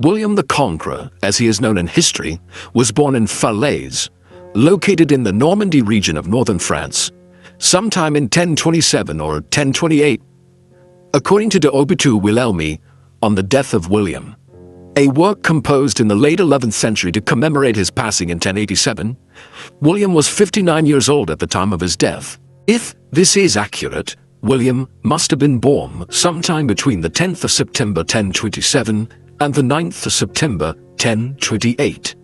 William the Conqueror, as he is known in history, was born in Falaise, located in the Normandy region of northern France, sometime in 1027 or 1028. According to De Obitu Wilhelmi, on the death of William, a work composed in the late 11th century to commemorate his passing in 1087, William was 59 years old at the time of his death. If this is accurate, William must have been born sometime between the 10th of September 1027 and the 9th of September 1028.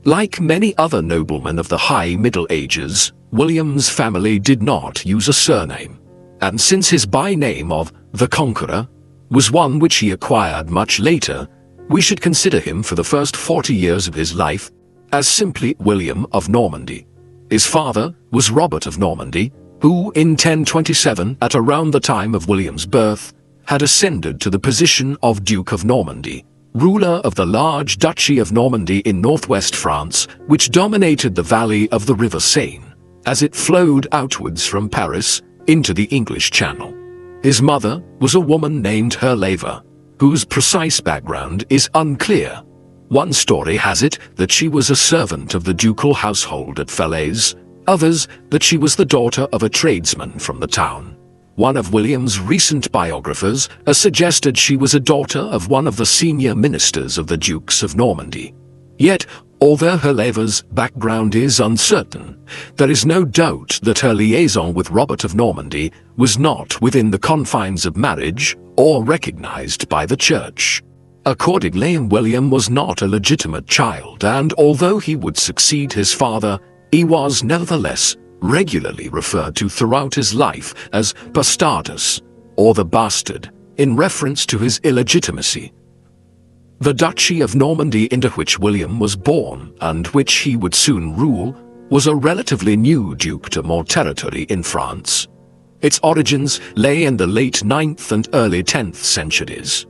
Like many other noblemen of the High Middle Ages, William's family did not use a surname, and since his by-name of the Conqueror was one which he acquired much later, we should consider him for the first 40 years of his life as simply William of Normandy. His father was Robert of Normandy, who in 1027, at around the time of William's birth, had ascended to the position of Duke of Normandy, ruler of the large Duchy of Normandy in northwest France, which dominated the valley of the River Seine, as it flowed outwards from Paris into the English Channel. His mother was a woman named Herleva, whose precise background is unclear. One story has it that she was a servant of the ducal household at Falaise, others that she was the daughter of a tradesman from the town. One of William's recent biographers has suggested she was a daughter of one of the senior ministers of the Dukes of Normandy. Yet, although Herleva's background is uncertain, there is no doubt that her liaison with Robert of Normandy was not within the confines of marriage or recognized by the church. Accordingly, William was not a legitimate child, and although he would succeed his father, he was nevertheless regularly referred to throughout his life as bastardus, or the bastard, in reference to his illegitimacy. The Duchy of Normandy into which William was born, and which he would soon rule, was a relatively new dukedom or territory in France. Its origins lay in the late 9th and early 10th centuries.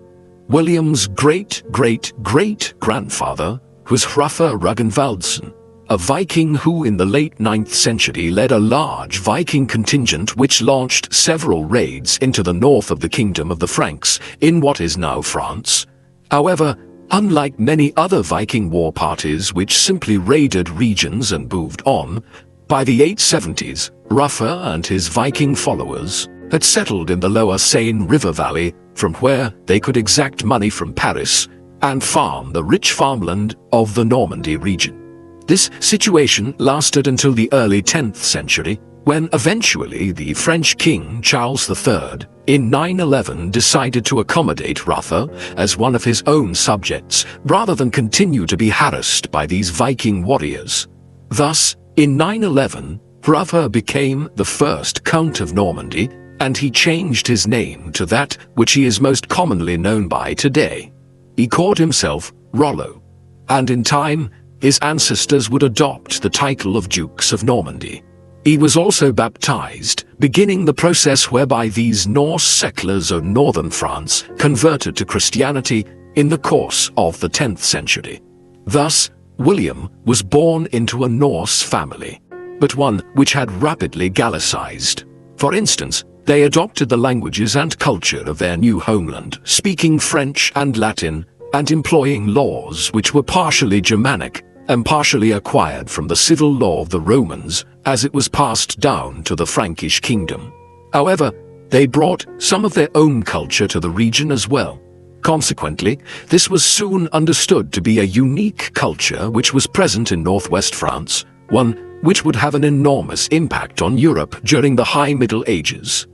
William's great-great-great-grandfather was Hrafn Rugenvaldsen, a Viking who in the late 9th century led a large Viking contingent which launched several raids into the north of the Kingdom of the Franks in what is now France. However, unlike many other Viking war parties which simply raided regions and moved on, by the 870s, Hrafn and his Viking followers had settled in the lower Seine River Valley, from where they could exact money from Paris and farm the rich farmland of the Normandy region. This situation lasted until the early 10th century, when eventually the French King Charles III, in 911, decided to accommodate Hrafn as one of his own subjects, rather than continue to be harassed by these Viking warriors. Thus, in 911, Hrafn became the first Count of Normandy, and he changed his name to that which he is most commonly known by today. He called himself Rollo, and in time, his ancestors would adopt the title of Dukes of Normandy. He was also baptized, beginning the process whereby these Norse settlers of northern France converted to Christianity in the course of the 10th century. Thus, William was born into a Norse family, but one which had rapidly Gallicized. For instance, they adopted the languages and culture of their new homeland, speaking French and Latin, and employing laws which were partially Germanic and partially acquired from the civil law of the Romans as it was passed down to the Frankish kingdom. However, they brought some of their own culture to the region as well. Consequently, this was soon understood to be a unique culture which was present in northwest France, one which would have an enormous impact on Europe during the High Middle Ages.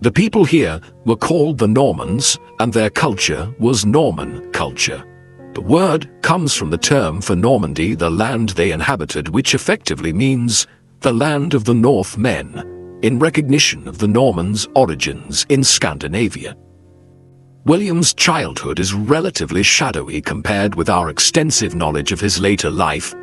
The people here were called the Normans, and their culture was Norman culture. The word comes from the term for Normandy, the land they inhabited, which effectively means the land of the Northmen, in recognition of the Normans' origins in Scandinavia. William's childhood is relatively shadowy compared with our extensive knowledge of his later life.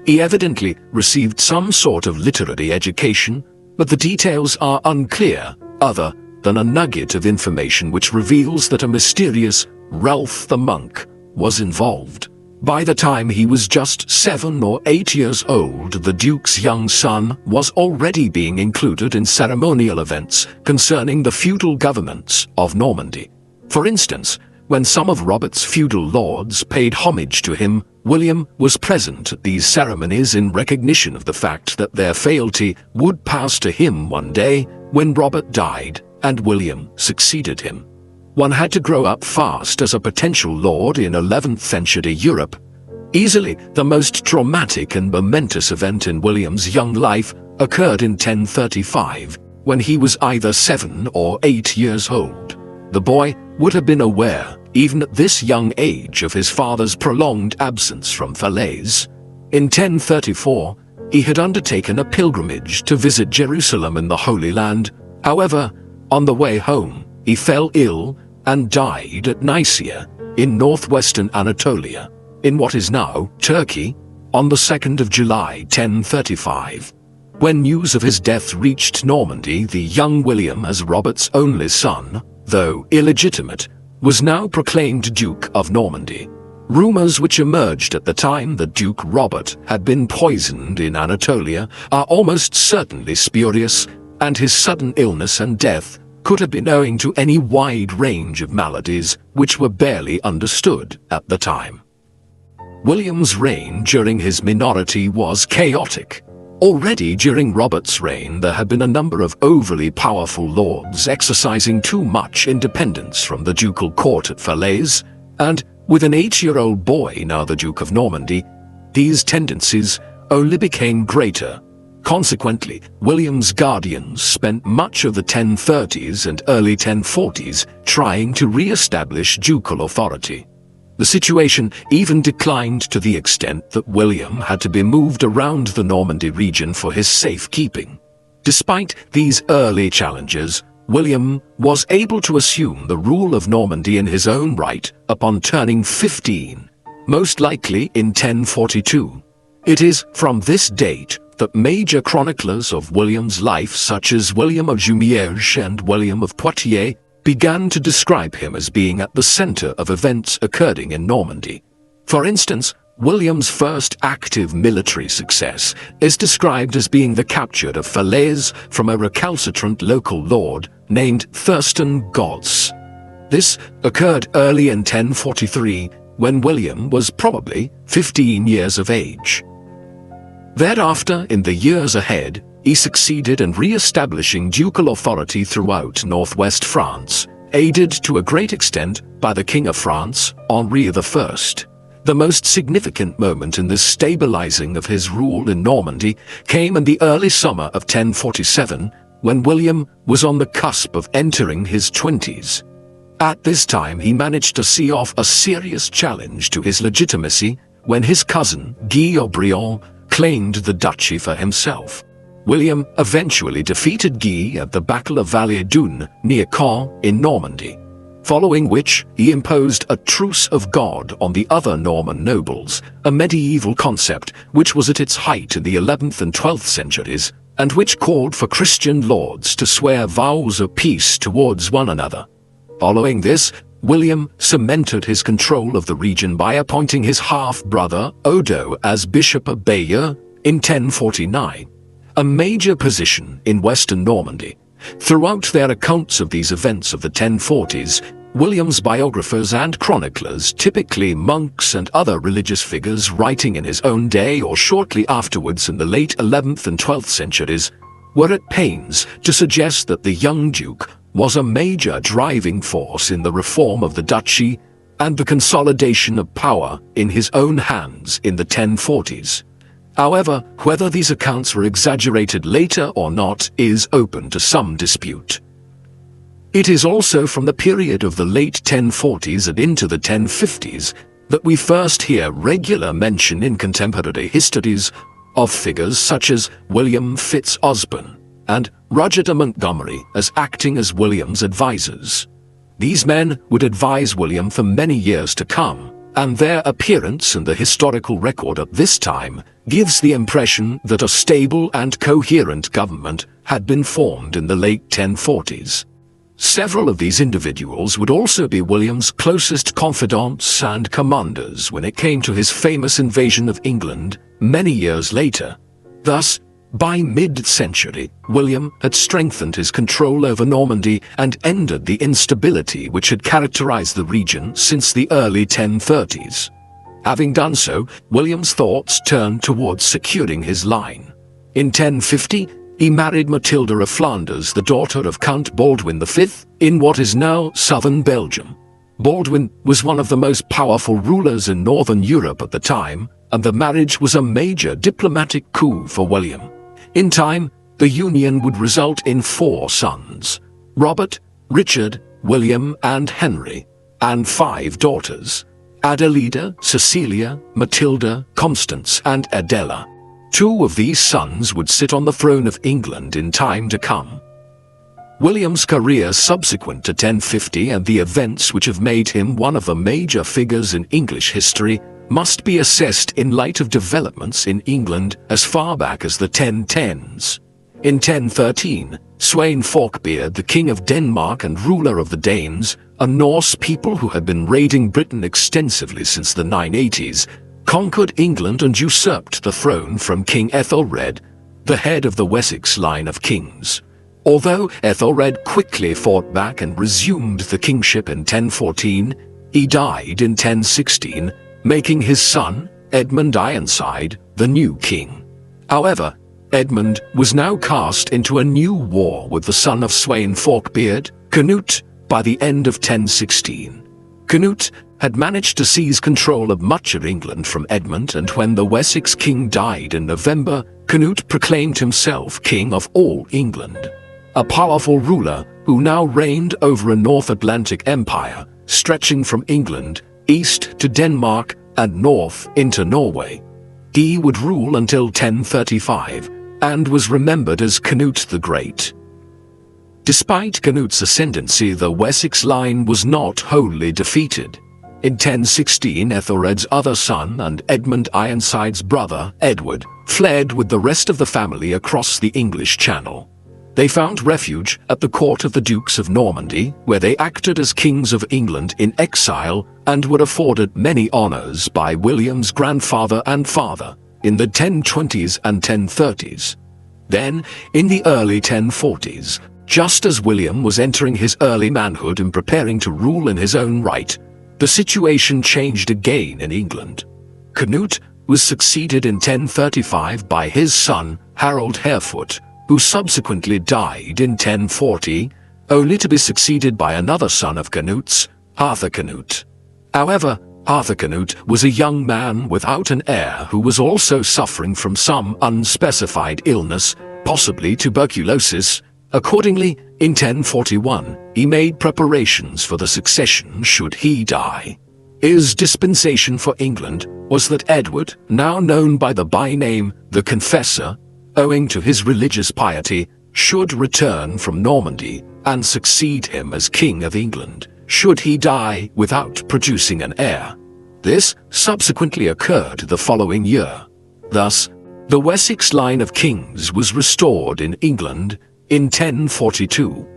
He evidently received some sort of literary education, but the details are unclear, other than a nugget of information which reveals that a mysterious Ralph the monk was involved. By the time he was just 7 or 8 years old, the Duke's young son was already being included in ceremonial events concerning the feudal governments of Normandy. For instance, when some of Robert's feudal lords paid homage to him, William was present at these ceremonies in recognition of the fact that their fealty would pass to him one day when Robert died and William succeeded him. One had to grow up fast as a potential lord in 11th century Europe. Easily the most traumatic and momentous event in William's young life occurred in 1035, when he was either 7 or 8 years old. The boy would have been aware, even at this young age, of his father's prolonged absence from Falaise. In 1034, he had undertaken a pilgrimage to visit Jerusalem in the Holy Land. However, on the way home, he fell ill and died at Nicaea, in northwestern Anatolia, in what is now Turkey, on the 2nd of July 1035. When news of his death reached Normandy, the young William, as Robert's only son, though illegitimate, was now proclaimed Duke of Normandy. Rumors which emerged at the time that Duke Robert had been poisoned in Anatolia are almost certainly spurious, and his sudden illness and death could have been owing to any wide range of maladies which were barely understood at the time. William's reign during his minority was chaotic. Already during Robert's reign there had been a number of overly powerful lords exercising too much independence from the ducal court at Falaise, and with an 8-year-old boy now the Duke of Normandy, these tendencies only became greater. Consequently, William's guardians spent much of the 1030s and early 1040s trying to re-establish ducal authority. The situation even declined to the extent that William had to be moved around the Normandy region for his safekeeping. Despite these early challenges, William was able to assume the rule of Normandy in his own right upon turning 15, most likely in 1042. It is from this date that major chroniclers of William's life such as William of Jumièges and William of Poitiers began to describe him as being at the center of events occurring in Normandy. For instance, William's first active military success is described as being the capture of Falaise from a recalcitrant local lord named Thurston Gods. This occurred early in 1043, when William was probably 15 years of age. Thereafter, in the years ahead, he succeeded in re-establishing ducal authority throughout northwest France, aided to a great extent by the King of France, Henri I. The most significant moment in this stabilizing of his rule in Normandy came in the early summer of 1047, when William was on the cusp of entering his 20s. At this time he managed to see off a serious challenge to his legitimacy when his cousin, Guy of Brion, claimed the duchy for himself. William eventually defeated Guy at the Battle of Valais-Dune near Caen in Normandy, following which he imposed a truce of God on the other Norman nobles, a medieval concept which was at its height in the 11th and 12th centuries, and which called for Christian lords to swear vows of peace towards one another. Following this, William cemented his control of the region by appointing his half-brother Odo as Bishop of Bayeux in 1049. A major position in western Normandy. Throughout their accounts of these events of the 1040s, William's biographers and chroniclers, typically monks and other religious figures writing in his own day or shortly afterwards in the late 11th and 12th centuries, were at pains to suggest that the young duke was a major driving force in the reform of the duchy and the consolidation of power in his own hands in the 1040s. However, whether these accounts were exaggerated later or not is open to some dispute. It is also from the period of the late 1040s and into the 1050s that we first hear regular mention in contemporary histories of figures such as William Fitz-Osbern and Roger de Montgomery as acting as William's advisors. These men would advise William for many years to come, and their appearance in the historical record at this time gives the impression that a stable and coherent government had been formed in the late 1040s. Several of these individuals would also be William's closest confidants and commanders when it came to his famous invasion of England many years later. Thus, By mid-century, William had strengthened his control over Normandy and ended the instability which had characterized the region since the early 1030s. Having done so, William's thoughts turned towards securing his line. In 1050, he married Matilda of Flanders, the daughter of Count Baldwin V, in what is now southern Belgium. Baldwin was one of the most powerful rulers in northern Europe at the time, and the marriage was a major diplomatic coup for William. In time, the union would result in 4 sons: Robert, Richard, William, and Henry, and 5 daughters: Adelida, Cecilia, Matilda, Constance, and Adela. 2 of these sons would sit on the throne of England in time to come. William's career subsequent to 1050 and the events which have made him one of the major figures in English history must be assessed in light of developments in England as far back as the 1010s. In 1013, Sweyn Forkbeard, the King of Denmark and ruler of the Danes, a Norse people who had been raiding Britain extensively since the 980s, conquered England and usurped the throne from King Ethelred, the head of the Wessex line of kings. Although Ethelred quickly fought back and resumed the kingship in 1014, he died in 1016, making his son, Edmund Ironside, the new king. However, Edmund was now cast into a new war with the son of Sweyn Forkbeard, Canute, by the end of 1016. Canute had managed to seize control of much of England from Edmund, and when the Wessex king died in November, Canute proclaimed himself king of all England. A powerful ruler who now reigned over a North Atlantic empire, stretching from England east to Denmark and north into Norway. He would rule until 1035 and was remembered as Canute the Great. Despite Canute's ascendancy, the Wessex line was not wholly defeated. In 1016, Ethelred's other son and Edmund Ironside's brother, Edward, fled with the rest of the family across the English Channel. They found refuge at the court of the Dukes of Normandy, where they acted as kings of England in exile and were afforded many honors by William's grandfather and father in the 1020s and 1030s. Then, in the early 1040s, just as William was entering his early manhood and preparing to rule in his own right, the situation changed again in England. Canute was succeeded in 1035 by his son, Harold Harefoot, who subsequently died in 1040, only to be succeeded by another son of Canute's, Arthur Canute. However, Arthur Canute was a young man without an heir who was also suffering from some unspecified illness, possibly tuberculosis. Accordingly, in 1041, he made preparations for the succession should he die. His dispensation for England was that Edward, now known by the byname the Confessor, owing to his religious piety, should return from Normandy and succeed him as King of England, should he die without producing an heir. This subsequently occurred the following year. Thus, the Wessex line of kings was restored in England in 1042.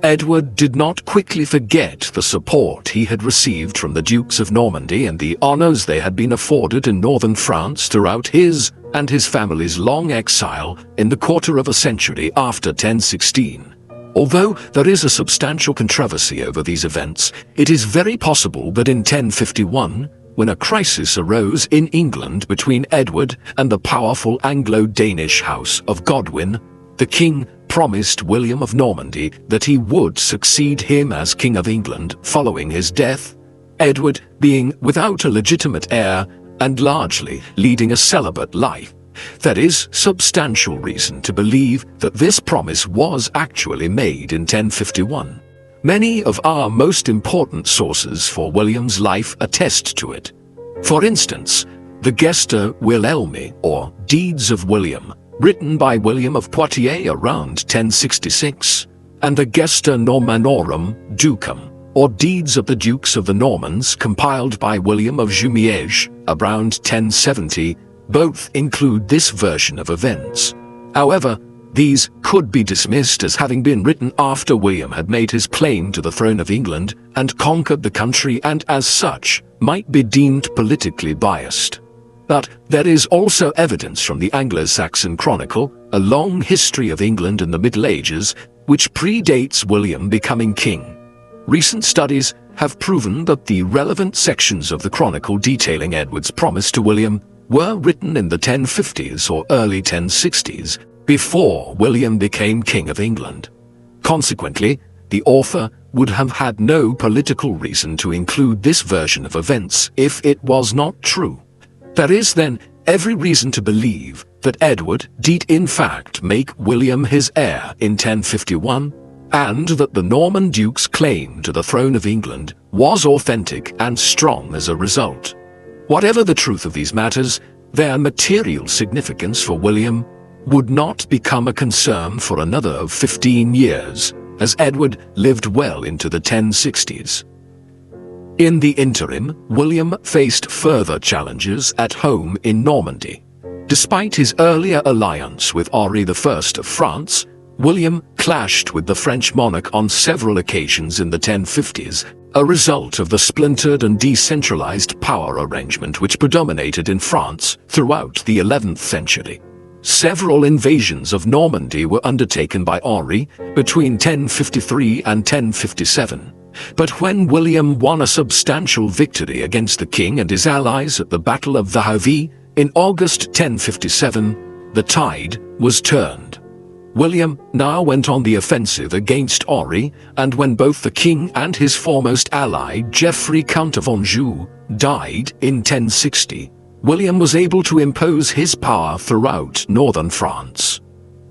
Edward did not quickly forget the support he had received from the Dukes of Normandy and the honors they had been afforded in northern France throughout his and his family's long exile in the quarter of a century after 1016. Although there is a substantial controversy over these events, it is very possible that in 1051, when a crisis arose in England between Edward and the powerful Anglo-Danish house of Godwin, the king promised William of Normandy that he would succeed him as King of England following his death, Edward being without a legitimate heir and largely leading a celibate life. There is substantial reason to believe that this promise was actually made in 1051. Many of our most important sources for William's life attest to it. For instance, the Gesta Wilhelmi, or Deeds of William, written by William of Poitiers around 1066, and the Gesta Normanorum Ducum, or Deeds of the Dukes of the Normans, compiled by William of Jumièges around 1070, both include this version of events. However, these could be dismissed as having been written after William had made his claim to the throne of England and conquered the country, and as such, might be deemed politically biased. But there is also evidence from the Anglo-Saxon Chronicle, a long history of England in the Middle Ages, which predates William becoming king. Recent studies have proven that the relevant sections of the Chronicle detailing Edward's promise to William were written in the 1050s or early 1060s, before William became King of England. Consequently, the author would have had no political reason to include this version of events if it was not true. There is then every reason to believe that Edward did in fact make William his heir in 1051, and that the Norman duke's claim to the throne of England was authentic and strong as a result. Whatever the truth of these matters, their material significance for William would not become a concern for another 15 years, as Edward lived well into the 1060s. In the interim, William faced further challenges at home in Normandy. Despite his earlier alliance with Henri I of France, William clashed with the French monarch on several occasions in the 1050s, a result of the splintered and decentralized power arrangement which predominated in France throughout the 11th century. Several invasions of Normandy were undertaken by Henri between 1053 and 1057. But when William won a substantial victory against the king and his allies at the Battle of Hastings in August 1057, the tide was turned. William now went on the offensive against Henri, and when both the king and his foremost ally, Geoffrey Count of Anjou, died in 1060, William was able to impose his power throughout northern France.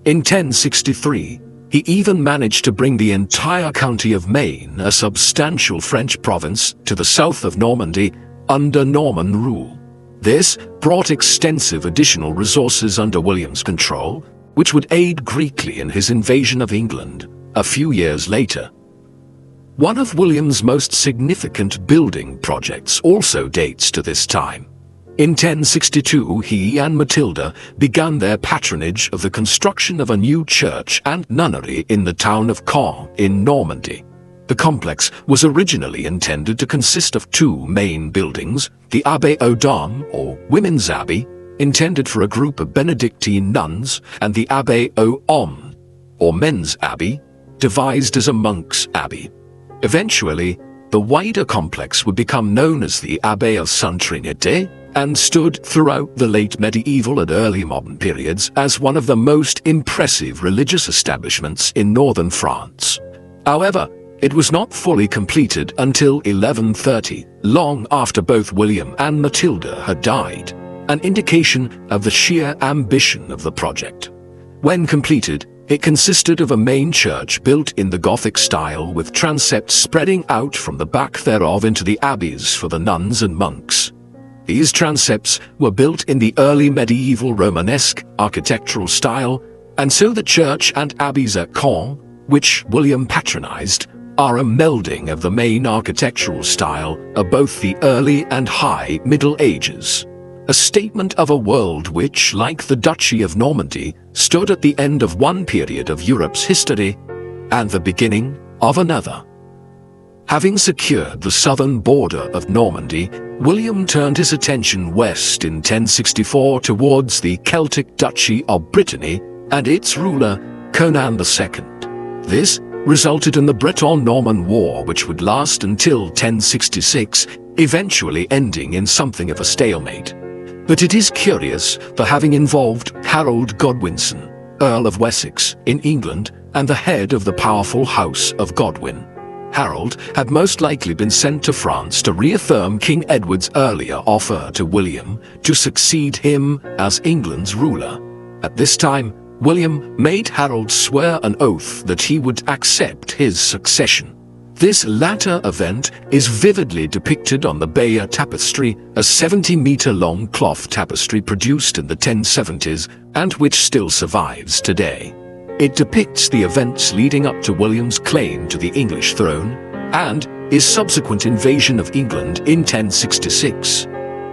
In 1063, he even managed to bring the entire county of Maine, a substantial French province, to the south of Normandy under Norman rule. This brought extensive additional resources under William's control, which would aid greatly in his invasion of England a few years later. One of William's most significant building projects also dates to this time. In 1062, he and Matilda began their patronage of the construction of a new church and nunnery in the town of Caen in Normandy. The complex was originally intended to consist of two main buildings, the Abbey aux Dames, or Women's Abbey, intended for a group of Benedictine nuns, and the Abbey aux Hommes, or Men's Abbey, devised as a monk's abbey. Eventually, the wider complex would become known as the Abbey of Sainte-Trinité, and stood throughout the late medieval and early modern periods as one of the most impressive religious establishments in northern France. However, it was not fully completed until 1130, long after both William and Matilda had died, an indication of the sheer ambition of the project. When completed, it consisted of a main church built in the Gothic style with transepts spreading out from the back thereof into the abbeys for the nuns and monks. These transepts were built in the early medieval Romanesque architectural style, and so the church and abbeys at Caen, which William patronized, are a melding of the main architectural style of both the early and high Middle Ages. A statement of a world which, like the Duchy of Normandy, stood at the end of one period of Europe's history and the beginning of another. Having secured the southern border of Normandy, William turned his attention west in 1064 towards the Celtic Duchy of Brittany and its ruler, Conan II. This resulted in the Breton-Norman War, which would last until 1066, eventually ending in something of a stalemate. But it is curious for having involved Harold Godwinson, Earl of Wessex, in England, and the head of the powerful House of Godwin. Harold had most likely been sent to France to reaffirm King Edward's earlier offer to William to succeed him as England's ruler. At this time, William made Harold swear an oath that he would accept his succession. This latter event is vividly depicted on the Bayeux Tapestry, a 70-meter-long cloth tapestry produced in the 1070s and which still survives today. It depicts the events leading up to William's claim to the English throne and his subsequent invasion of England in 1066.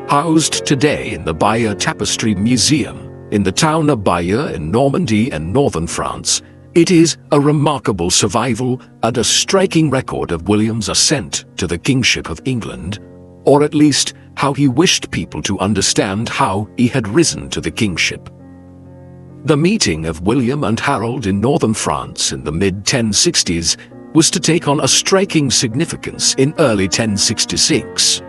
Housed today in the Bayeux Tapestry Museum in the town of Bayeux in Normandy and northern France, it is a remarkable survival and a striking record of William's ascent to the kingship of England, or at least how he wished people to understand how he had risen to the kingship. The meeting of William and Harold in northern France in the mid-1060s was to take on a striking significance in early 1066.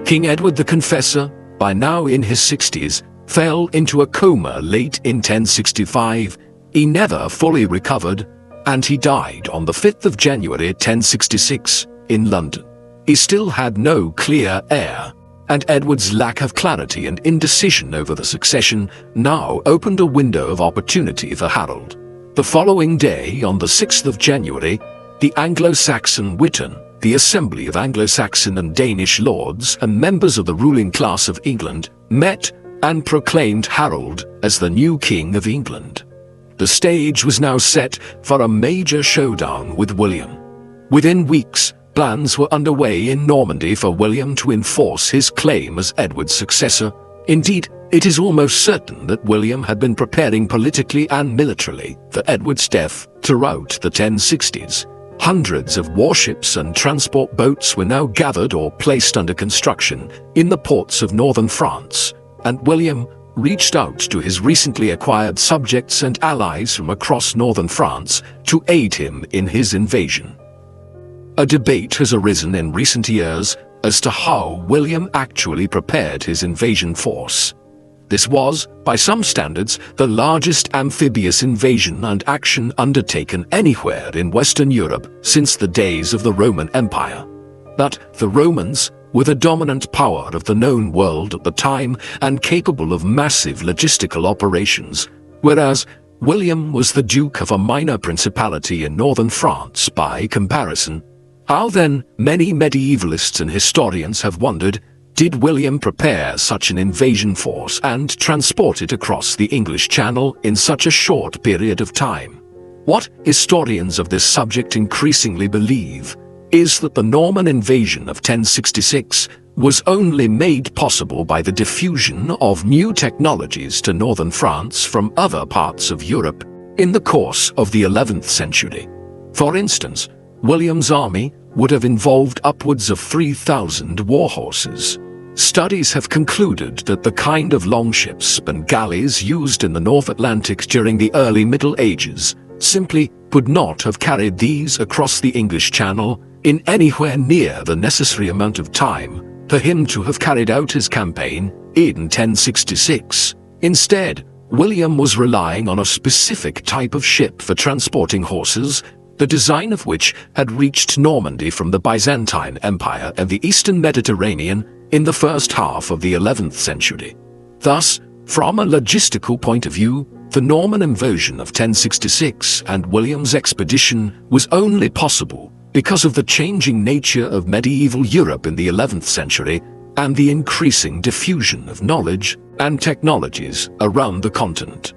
King Edward the Confessor, by now in his 60s, fell into a coma late in 1065. He never fully recovered, and he died on the 5th of January 1066 in London. He still had no clear heir, and Edward's lack of clarity and indecision over the succession now opened a window of opportunity for Harold. The following day, on the 6th of January, the Anglo-Saxon Witan, the Assembly of Anglo-Saxon and Danish lords and members of the ruling class of England, met and proclaimed Harold as the new King of England. The stage was now set for a major showdown with William. Within weeks, plans were underway in Normandy for William to enforce his claim as Edward's successor. Indeed, it is almost certain that William had been preparing politically and militarily for Edward's death throughout the 1060s. Hundreds of warships and transport boats were now gathered or placed under construction in the ports of northern France, and William reached out to his recently acquired subjects and allies from across northern France to aid him in his invasion. A debate has arisen in recent years as to how William actually prepared his invasion force. This was, by some standards, the largest amphibious invasion and action undertaken anywhere in Western Europe since the days of the Roman Empire. But the Romans were the dominant power of the known world at the time and capable of massive logistical operations, whereas William was the duke of a minor principality in northern France by comparison. How then, many medievalists and historians have wondered, did William prepare such an invasion force and transport it across the English Channel in such a short period of time? What historians of this subject increasingly believe is that the Norman invasion of 1066 was only made possible by the diffusion of new technologies to northern France from other parts of Europe in the course of the 11th century. For instance, William's army would have involved upwards of 3,000 war horses. Studies have concluded that the kind of longships and galleys used in the North Atlantic during the early Middle Ages simply could not have carried these across the English Channel in anywhere near the necessary amount of time for him to have carried out his campaign in 1066. Instead, William was relying on a specific type of ship for transporting horses, the design of which had reached Normandy from the Byzantine Empire and the Eastern Mediterranean in the first half of the 11th century. Thus, from a logistical point of view, the Norman invasion of 1066 and William's expedition was only possible because of the changing nature of medieval Europe in the 11th century and the increasing diffusion of knowledge and technologies around the continent.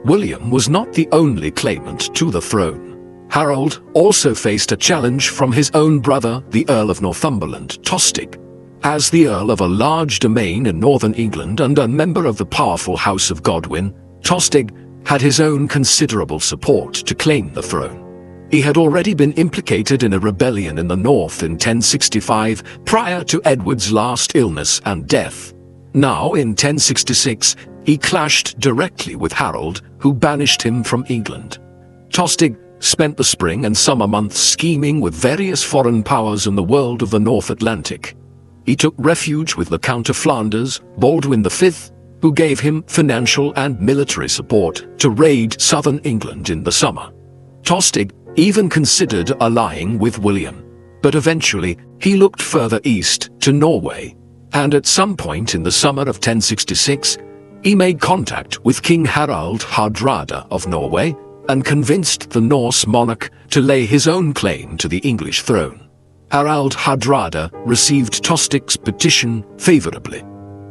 William was not the only claimant to the throne. Harold also faced a challenge from his own brother, the Earl of Northumberland, Tostig. As the Earl of a large domain in northern England and a member of the powerful House of Godwin, Tostig had his own considerable support to claim the throne. He had already been implicated in a rebellion in the north in 1065 prior to Edward's last illness and death. Now, in 1066, he clashed directly with Harold, who banished him from England. Tostig spent the spring and summer months scheming with various foreign powers in the world of the North Atlantic. He took refuge with the Count of Flanders, Baldwin V, who gave him financial and military support to raid southern England in the summer. Tostig even considered allying with William, but eventually he looked further east to Norway, and at some point in the summer of 1066, he made contact with King Harald Hardrada of Norway and convinced the Norse monarch to lay his own claim to the English throne. Harald Hardrada received Tostig's petition favorably.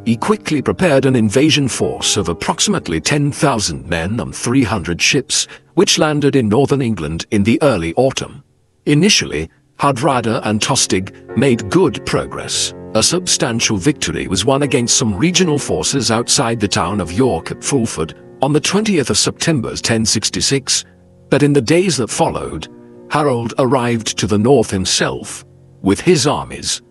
He quickly prepared an invasion force of approximately 10,000 men and 300 ships, which landed in northern England in the early autumn. Initially, Hardrada and Tostig made good progress. A substantial victory was won against some regional forces outside the town of York at Fulford on the 20th of September 1066, but in the days that followed, Harold arrived to the north himself with his armies.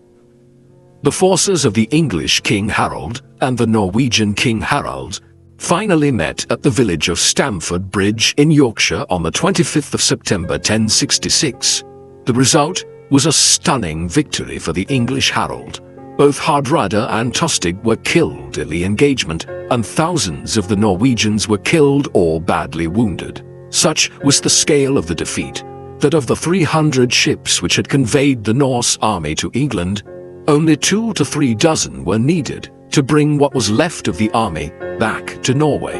The forces of the English King Harold and the Norwegian King Harald finally met at the village of Stamford Bridge in Yorkshire on the 25th of September 1066. The result was a stunning victory for the English Harold. Both Hardrada and Tostig were killed in the engagement, and thousands of the Norwegians were killed or badly wounded. Such was the scale of the defeat, that of the 300 ships which had conveyed the Norse army to England, only 2 to 3 dozen were needed to bring what was left of the army back to Norway.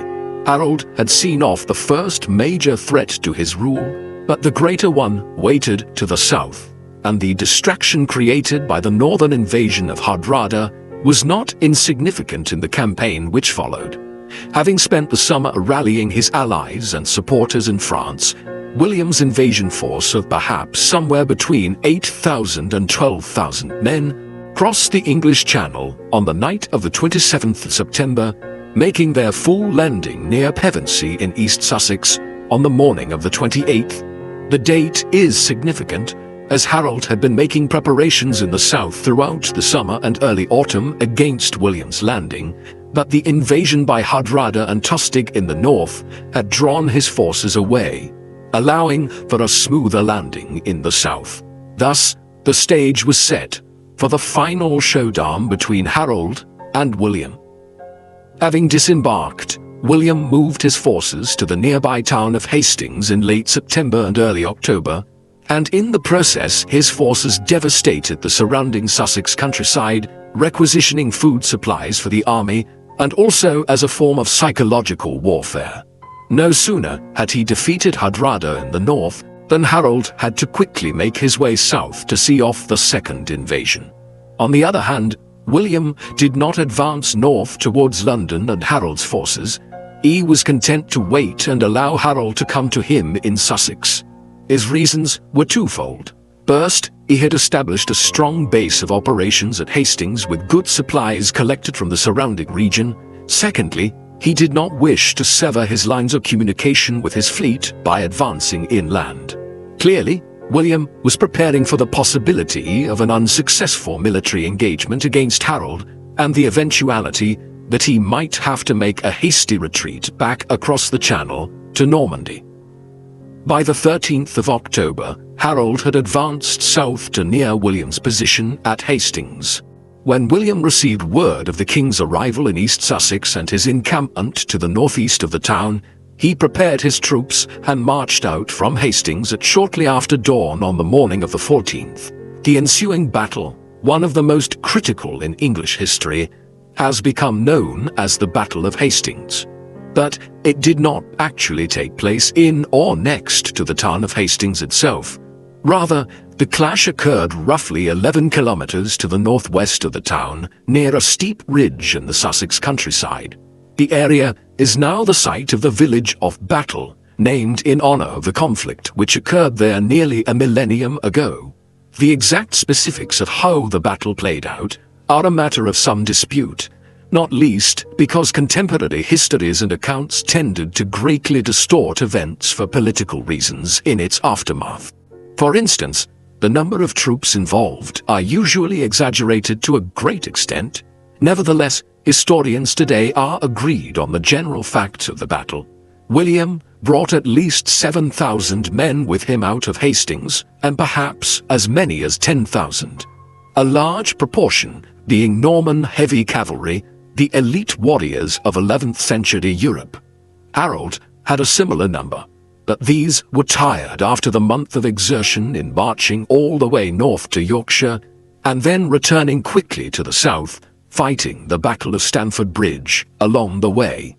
Harold had seen off the first major threat to his rule, but the greater one waited to the south, and the distraction created by the northern invasion of Hardrada was not insignificant in the campaign which followed. Having spent the summer rallying his allies and supporters in France, William's invasion force of perhaps somewhere between 8,000 and 12,000 men crossed the English Channel on the night of the 27th of September, making their full landing near Pevensey in East Sussex on the morning of the 28th. The date is significant, as Harold had been making preparations in the south throughout the summer and early autumn against William's landing, but the invasion by Hardrada and Tostig in the north had drawn his forces away, allowing for a smoother landing in the south. Thus, the stage was set for the final showdown between Harold and William. Having disembarked, William moved his forces to the nearby town of Hastings in late September and early October, and in the process his forces devastated the surrounding Sussex countryside, requisitioning food supplies for the army and also as a form of psychological warfare. No sooner had he defeated Hardrada in the north than Harold had to quickly make his way south to see off the second invasion. On the other hand, William did not advance north towards London and Harold's forces. He was content to wait and allow Harold to come to him in Sussex. His reasons were twofold. First, he had established a strong base of operations at Hastings with good supplies collected from the surrounding region. Secondly, he did not wish to sever his lines of communication with his fleet by advancing inland. Clearly, William was preparing for the possibility of an unsuccessful military engagement against Harold and the eventuality that he might have to make a hasty retreat back across the Channel to Normandy. By the 13th of October, Harold had advanced south to near William's position at Hastings. When William received word of the king's arrival in East Sussex and his encampment to the northeast of the town, he prepared his troops and marched out from Hastings at shortly after dawn on the morning of the 14th. The ensuing battle, one of the most critical in English history, has become known as the Battle of Hastings. But it did not actually take place in or next to the town of Hastings itself. Rather, the clash occurred roughly 11 kilometers to the northwest of the town, near a steep ridge in the Sussex countryside. The area is now the site of the village of Battle, named in honor of the conflict which occurred there nearly a millennium ago. The exact specifics of how the battle played out are a matter of some dispute, not least because contemporary histories and accounts tended to greatly distort events for political reasons in its aftermath. For instance, the number of troops involved are usually exaggerated to a great extent. Nevertheless, historians today are agreed on the general facts of the battle. William brought at least 7,000 men with him out of Hastings, and perhaps as many as 10,000. A large proportion being Norman heavy cavalry, the elite warriors of 11th century Europe. Harold had a similar number, but these were tired after the month of exertion in marching all the way north to Yorkshire, and then returning quickly to the south, fighting the Battle of Stamford Bridge along the way.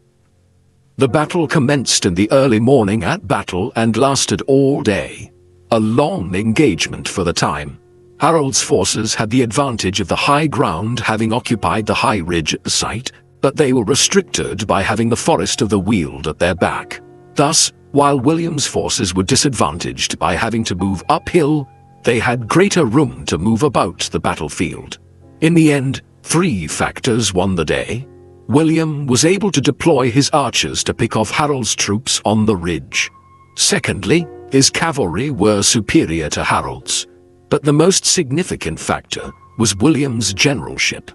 The battle commenced in the early morning at Battle and lasted all day. A long engagement for the time. Harold's forces had the advantage of the high ground, having occupied the high ridge at the site, but they were restricted by having the Forest of the Weald at their back. Thus, while William's forces were disadvantaged by having to move uphill, they had greater room to move about the battlefield. In the end, 3 factors won the day. William was able to deploy his archers to pick off Harold's troops on the ridge. Secondly, his cavalry were superior to Harold's. But the most significant factor was William's generalship.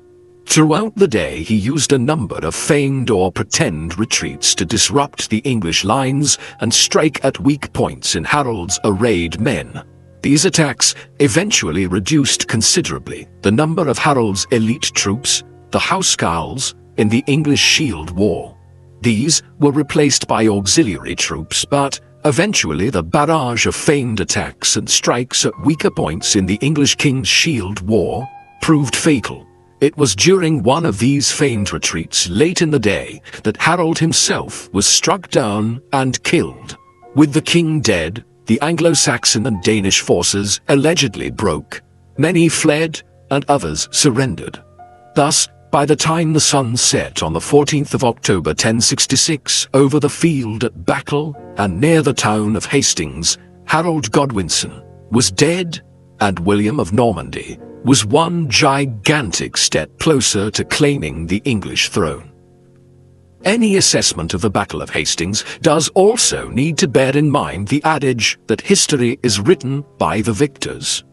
Throughout the day he used a number of feigned or pretend retreats to disrupt the English lines and strike at weak points in Harold's arrayed men. These attacks eventually reduced considerably the number of Harold's elite troops, the housecarls, in the English Shield War. These were replaced by auxiliary troops, but eventually the barrage of feigned attacks and strikes at weaker points in the English King's Shield War proved fatal. It was during one of these feigned retreats late in the day that Harold himself was struck down and killed. With the king dead, the Anglo-Saxon and Danish forces allegedly broke. Many fled and others surrendered. Thus, by the time the sun set on the 14th of October 1066 over the field at Battle and near the town of Hastings, Harold Godwinson was dead and William of Normandy was one gigantic step closer to claiming the English throne. Any assessment of the Battle of Hastings does also need to bear in mind the adage that history is written by the victors.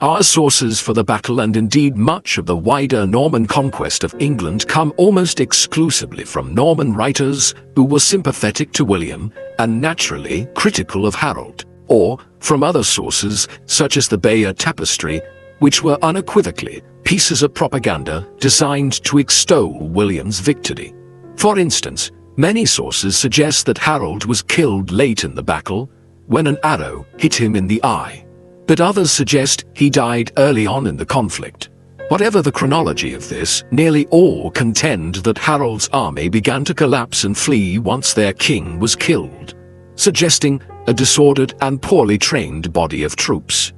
Our sources for the battle and indeed much of the wider Norman conquest of England come almost exclusively from Norman writers who were sympathetic to William and naturally critical of Harold, or from other sources such as the Bayeux Tapestry, which were unequivocally pieces of propaganda designed to extol William's victory. For instance, many sources suggest that Harold was killed late in the battle when an arrow hit him in the eye, but others suggest he died early on in the conflict. Whatever the chronology of this, nearly all contend that Harold's army began to collapse and flee once their king was killed, suggesting a disordered and poorly trained body of troops.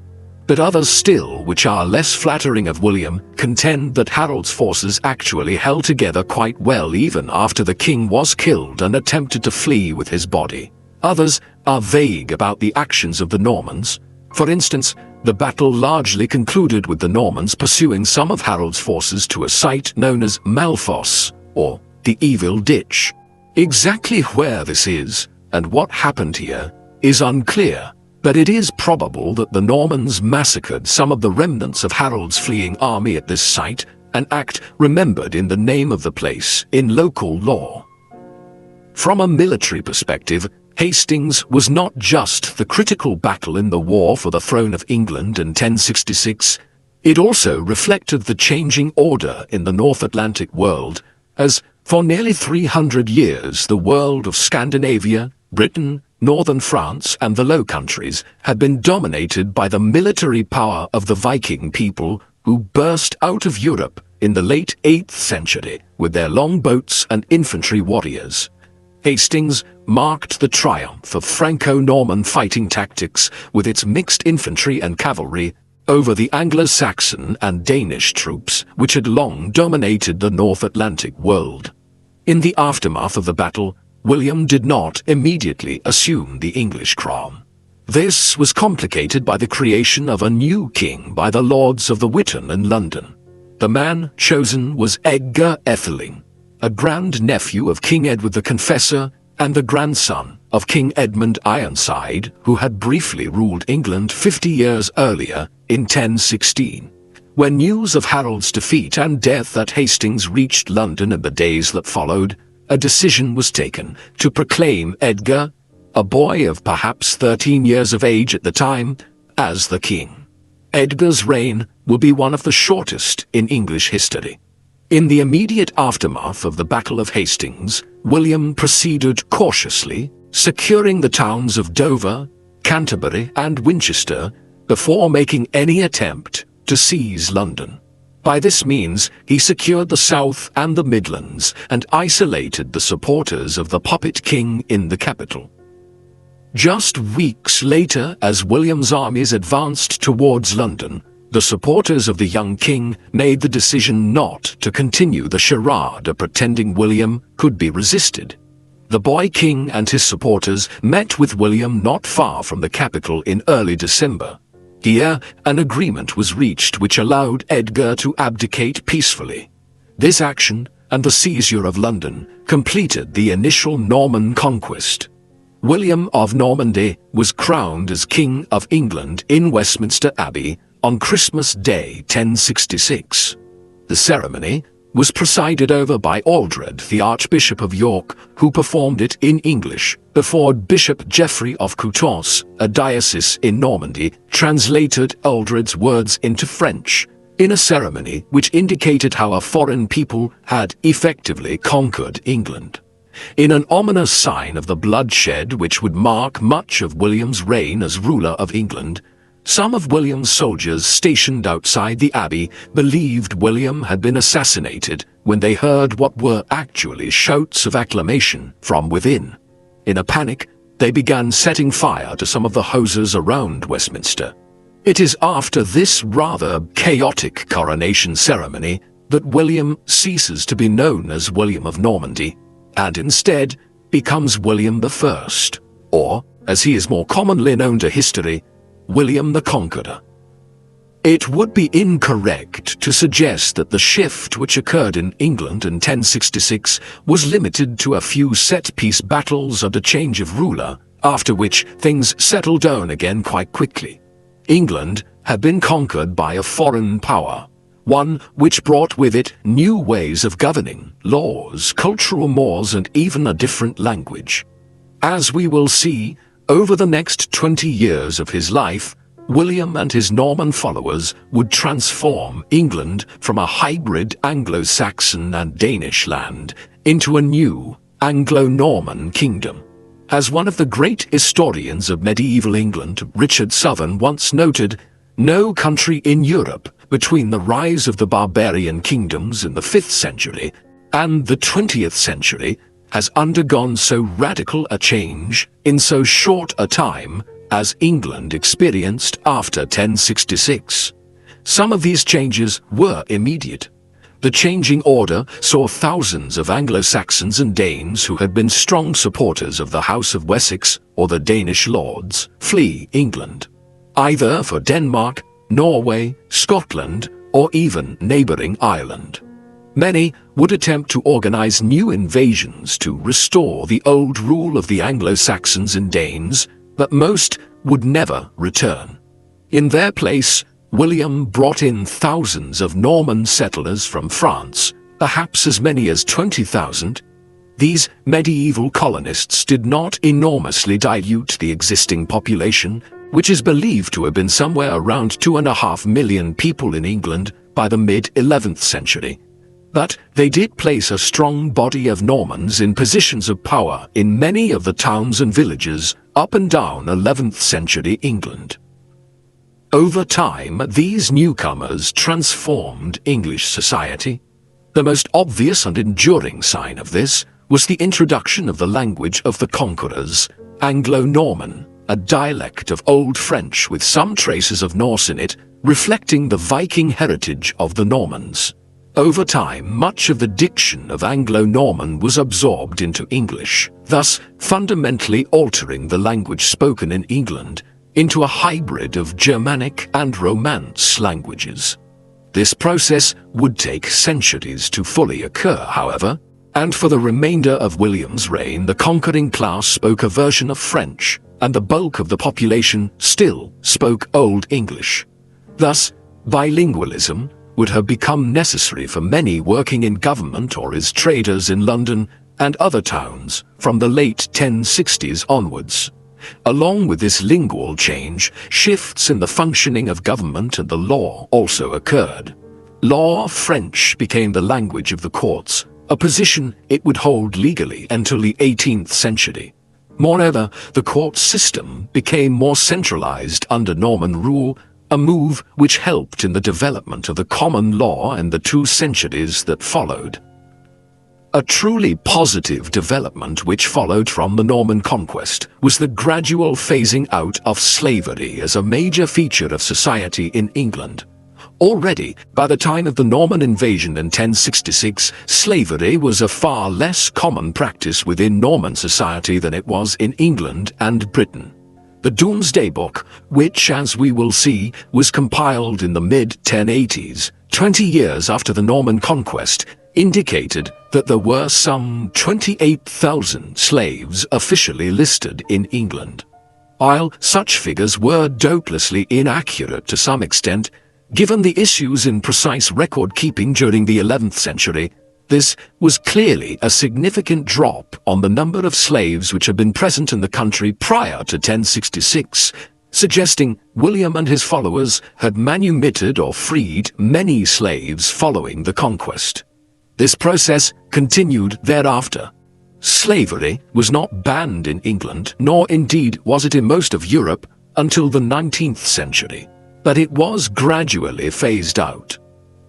But others still, which are less flattering of William, contend that Harold's forces actually held together quite well even after the king was killed and attempted to flee with his body. Others are vague about the actions of the Normans. For instance, the battle largely concluded with the Normans pursuing some of Harold's forces to a site known as Malfoss, or the Evil Ditch. Exactly where this is, and what happened here, is unclear. But it is probable that the Normans massacred some of the remnants of Harold's fleeing army at this site, an act remembered in the name of the place in local law. From a military perspective, Hastings was not just the critical battle in the war for the throne of England in 1066, it also reflected the changing order in the North Atlantic world, as for nearly 300 years the world of Scandinavia, Britain, northern France and the Low Countries had been dominated by the military power of the Viking people who burst out of Europe in the late 8th century with their longboats and infantry warriors. Hastings marked the triumph of Franco-Norman fighting tactics with its mixed infantry and cavalry over the Anglo-Saxon and Danish troops which had long dominated the North Atlantic world. In the aftermath of the battle, William did not immediately assume the English crown. This was complicated by the creation of a new king by the Lords of the Witan in London. The man chosen was Edgar Atheling, a grand-nephew of King Edward the Confessor and the grandson of King Edmund Ironside, who had briefly ruled England 50 years earlier in 1016. When news of Harold's defeat and death at Hastings reached London in the days that followed, a decision was taken to proclaim Edgar, a boy of perhaps 13 years of age at the time, as the king. Edgar's reign will be one of the shortest in English history. In the immediate aftermath of the Battle of Hastings, William proceeded cautiously, securing the towns of Dover, Canterbury, and Winchester before making any attempt to seize London. By this means, he secured the South and the Midlands and isolated the supporters of the puppet king in the capital. Just weeks later, as William's armies advanced towards London, the supporters of the young king made the decision not to continue the charade of pretending William could be resisted. The boy king and his supporters met with William not far from the capital in early December. Here, an agreement was reached which allowed Edgar to abdicate peacefully. This action, and the seizure of London, completed the initial Norman conquest. William of Normandy was crowned as King of England in Westminster Abbey on Christmas Day 1066. The ceremony was presided over by Aldred, the Archbishop of York, who performed it in English before Bishop Geoffrey of Coutances, a diocese in Normandy, translated Aldred's words into French, in a ceremony which indicated how a foreign people had effectively conquered England. In an ominous sign of the bloodshed which would mark much of William's reign as ruler of England, some of William's soldiers stationed outside the abbey believed William had been assassinated when they heard what were actually shouts of acclamation from within. In a panic, they began setting fire to some of the houses around Westminster. It is after this rather chaotic coronation ceremony that William ceases to be known as William of Normandy, and instead becomes William I, or, as he is more commonly known to history, William the Conqueror. It would be incorrect to suggest that the shift which occurred in England in 1066 was limited to a few set-piece battles and a change of ruler, after which things settled down again quite quickly. England had been conquered by a foreign power, one which brought with it new ways of governing, laws, cultural mores, and even a different language. As we will see, over the next 20 years of his life, William and his Norman followers would transform England from a hybrid Anglo-Saxon and Danish land into a new Anglo-Norman kingdom. As one of the great historians of medieval England, Richard Southern, once noted, no country in Europe between the rise of the barbarian kingdoms in the 5th century and the 20th century has undergone so radical a change in so short a time as England experienced after 1066. Some of these changes were immediate. The changing order saw thousands of Anglo-Saxons and Danes who had been strong supporters of the House of Wessex or the Danish lords flee England, either for Denmark, Norway, Scotland, or even neighboring Ireland. Many would attempt to organize new invasions to restore the old rule of the Anglo-Saxons and Danes, but most would never return. In their place, William brought in thousands of Norman settlers from France, perhaps as many as 20,000. These medieval colonists did not enormously dilute the existing population, which is believed to have been somewhere around 2.5 million people in England by the mid-11th century. But they did place a strong body of Normans in positions of power in many of the towns and villages up and down 11th century England. Over time, these newcomers transformed English society. The most obvious and enduring sign of this was the introduction of the language of the conquerors, Anglo-Norman, a dialect of Old French with some traces of Norse in it, reflecting the Viking heritage of the Normans. Over time, much of the diction of Anglo-Norman was absorbed into English, thus fundamentally altering the language spoken in England into a hybrid of Germanic and Romance languages. This process would take centuries to fully occur, however, and for the remainder of William's reign, the conquering class spoke a version of French, and the bulk of the population still spoke Old English. Thus, bilingualism would have become necessary for many working in government or as traders in London and other towns from the late 1060s onwards. Along with this lingual change, shifts in the functioning of government and the law also occurred. Law French became the language of the courts, a position it would hold legally until the 18th century. Moreover, the court system became more centralized under Norman rule, a move which helped in the development of the common law in the 2 centuries that followed. A truly positive development which followed from the Norman conquest was the gradual phasing out of slavery as a major feature of society in England. Already, by the time of the Norman invasion in 1066, slavery was a far less common practice within Norman society than it was in England and Britain. The Domesday Book, which, as we will see, was compiled in the mid-1080s, 20 years after the Norman conquest, indicated that there were some 28,000 slaves officially listed in England. While such figures were doubtlessly inaccurate to some extent, given the issues in precise record-keeping during the 11th century, this was clearly a significant drop on the number of slaves which had been present in the country prior to 1066, suggesting William and his followers had manumitted or freed many slaves following the conquest. This process continued thereafter. Slavery was not banned in England, nor indeed was it in most of Europe until the 19th century, but it was gradually phased out.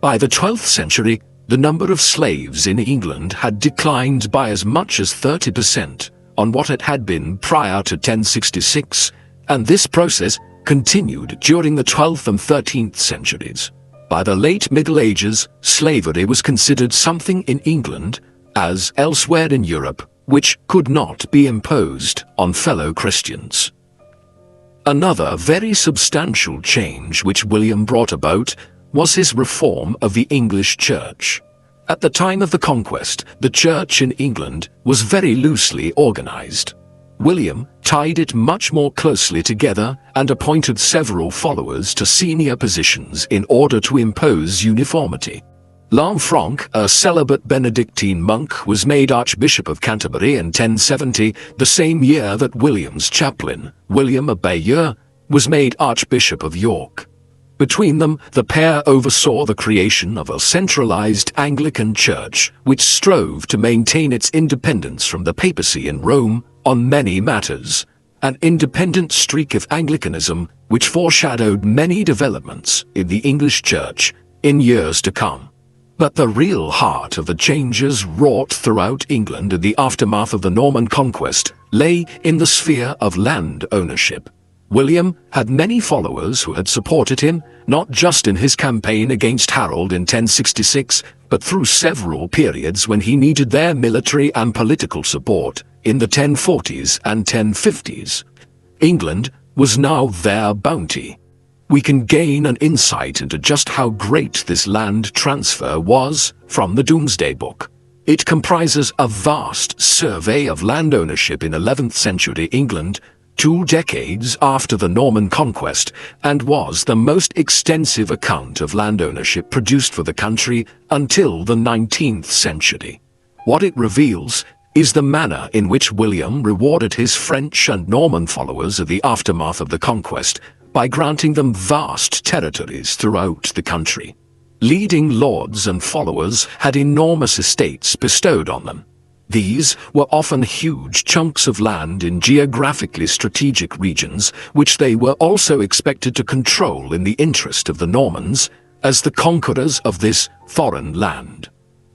By the 12th century, the number of slaves in England had declined by as much as 30% on what it had been prior to 1066, and this process continued during the 12th and 13th centuries. By the late Middle Ages, slavery was considered something in England, as elsewhere in Europe, which could not be imposed on fellow Christians. Another very substantial change which William brought about was his reform of the English Church. At the time of the conquest, the Church in England was very loosely organized. William tied it much more closely together and appointed several followers to senior positions in order to impose uniformity. Lanfranc, a celibate Benedictine monk, was made Archbishop of Canterbury in 1070, the same year that William's chaplain, William of Bayeux, was made Archbishop of York. Between them, the pair oversaw the creation of a centralized Anglican church which strove to maintain its independence from the papacy in Rome on many matters, an independent streak of Anglicanism which foreshadowed many developments in the English Church in years to come. But the real heart of the changes wrought throughout England in the aftermath of the Norman conquest lay in the sphere of land ownership. William had many followers who had supported him, not just in his campaign against Harold in 1066, but through several periods when he needed their military and political support in the 1040s and 1050s. England was now their bounty. We can gain an insight into just how great this land transfer was from the Domesday Book. It comprises a vast survey of land ownership in 11th century England, 2 decades after the Norman conquest, and was the most extensive account of land ownership produced for the country until the 19th century. What it reveals is the manner in which William rewarded his French and Norman followers of the aftermath of the conquest by granting them vast territories throughout the country. Leading lords and followers had enormous estates bestowed on them. These were often huge chunks of land in geographically strategic regions, which they were also expected to control in the interest of the Normans as the conquerors of this foreign land.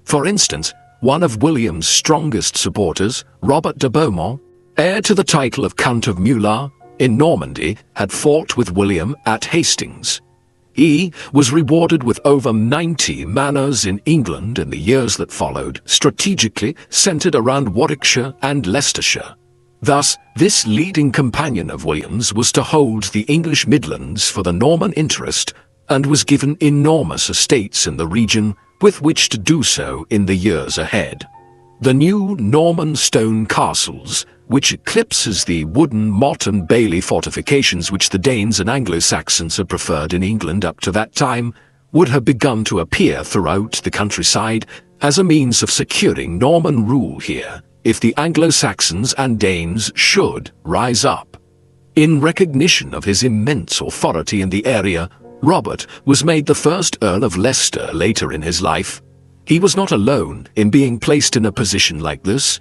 For instance, one of William's strongest supporters, Robert de Beaumont, heir to the title of Count of Murat, in Normandy, had fought with William at Hastings. He was rewarded with over 90 manors in England in the years that followed, strategically centered around Warwickshire and Leicestershire. Thus, this leading companion of William's was to hold the English Midlands for the Norman interest and was given enormous estates in the region with which to do so in the years ahead. The new Norman stone castles, which eclipses the wooden Motte and Bailey fortifications which the Danes and Anglo-Saxons had preferred in England up to that time, would have begun to appear throughout the countryside as a means of securing Norman rule here if the Anglo-Saxons and Danes should rise up. In recognition of his immense authority in the area, Robert was made the first Earl of Leicester later in his life. He was not alone in being placed in a position like this.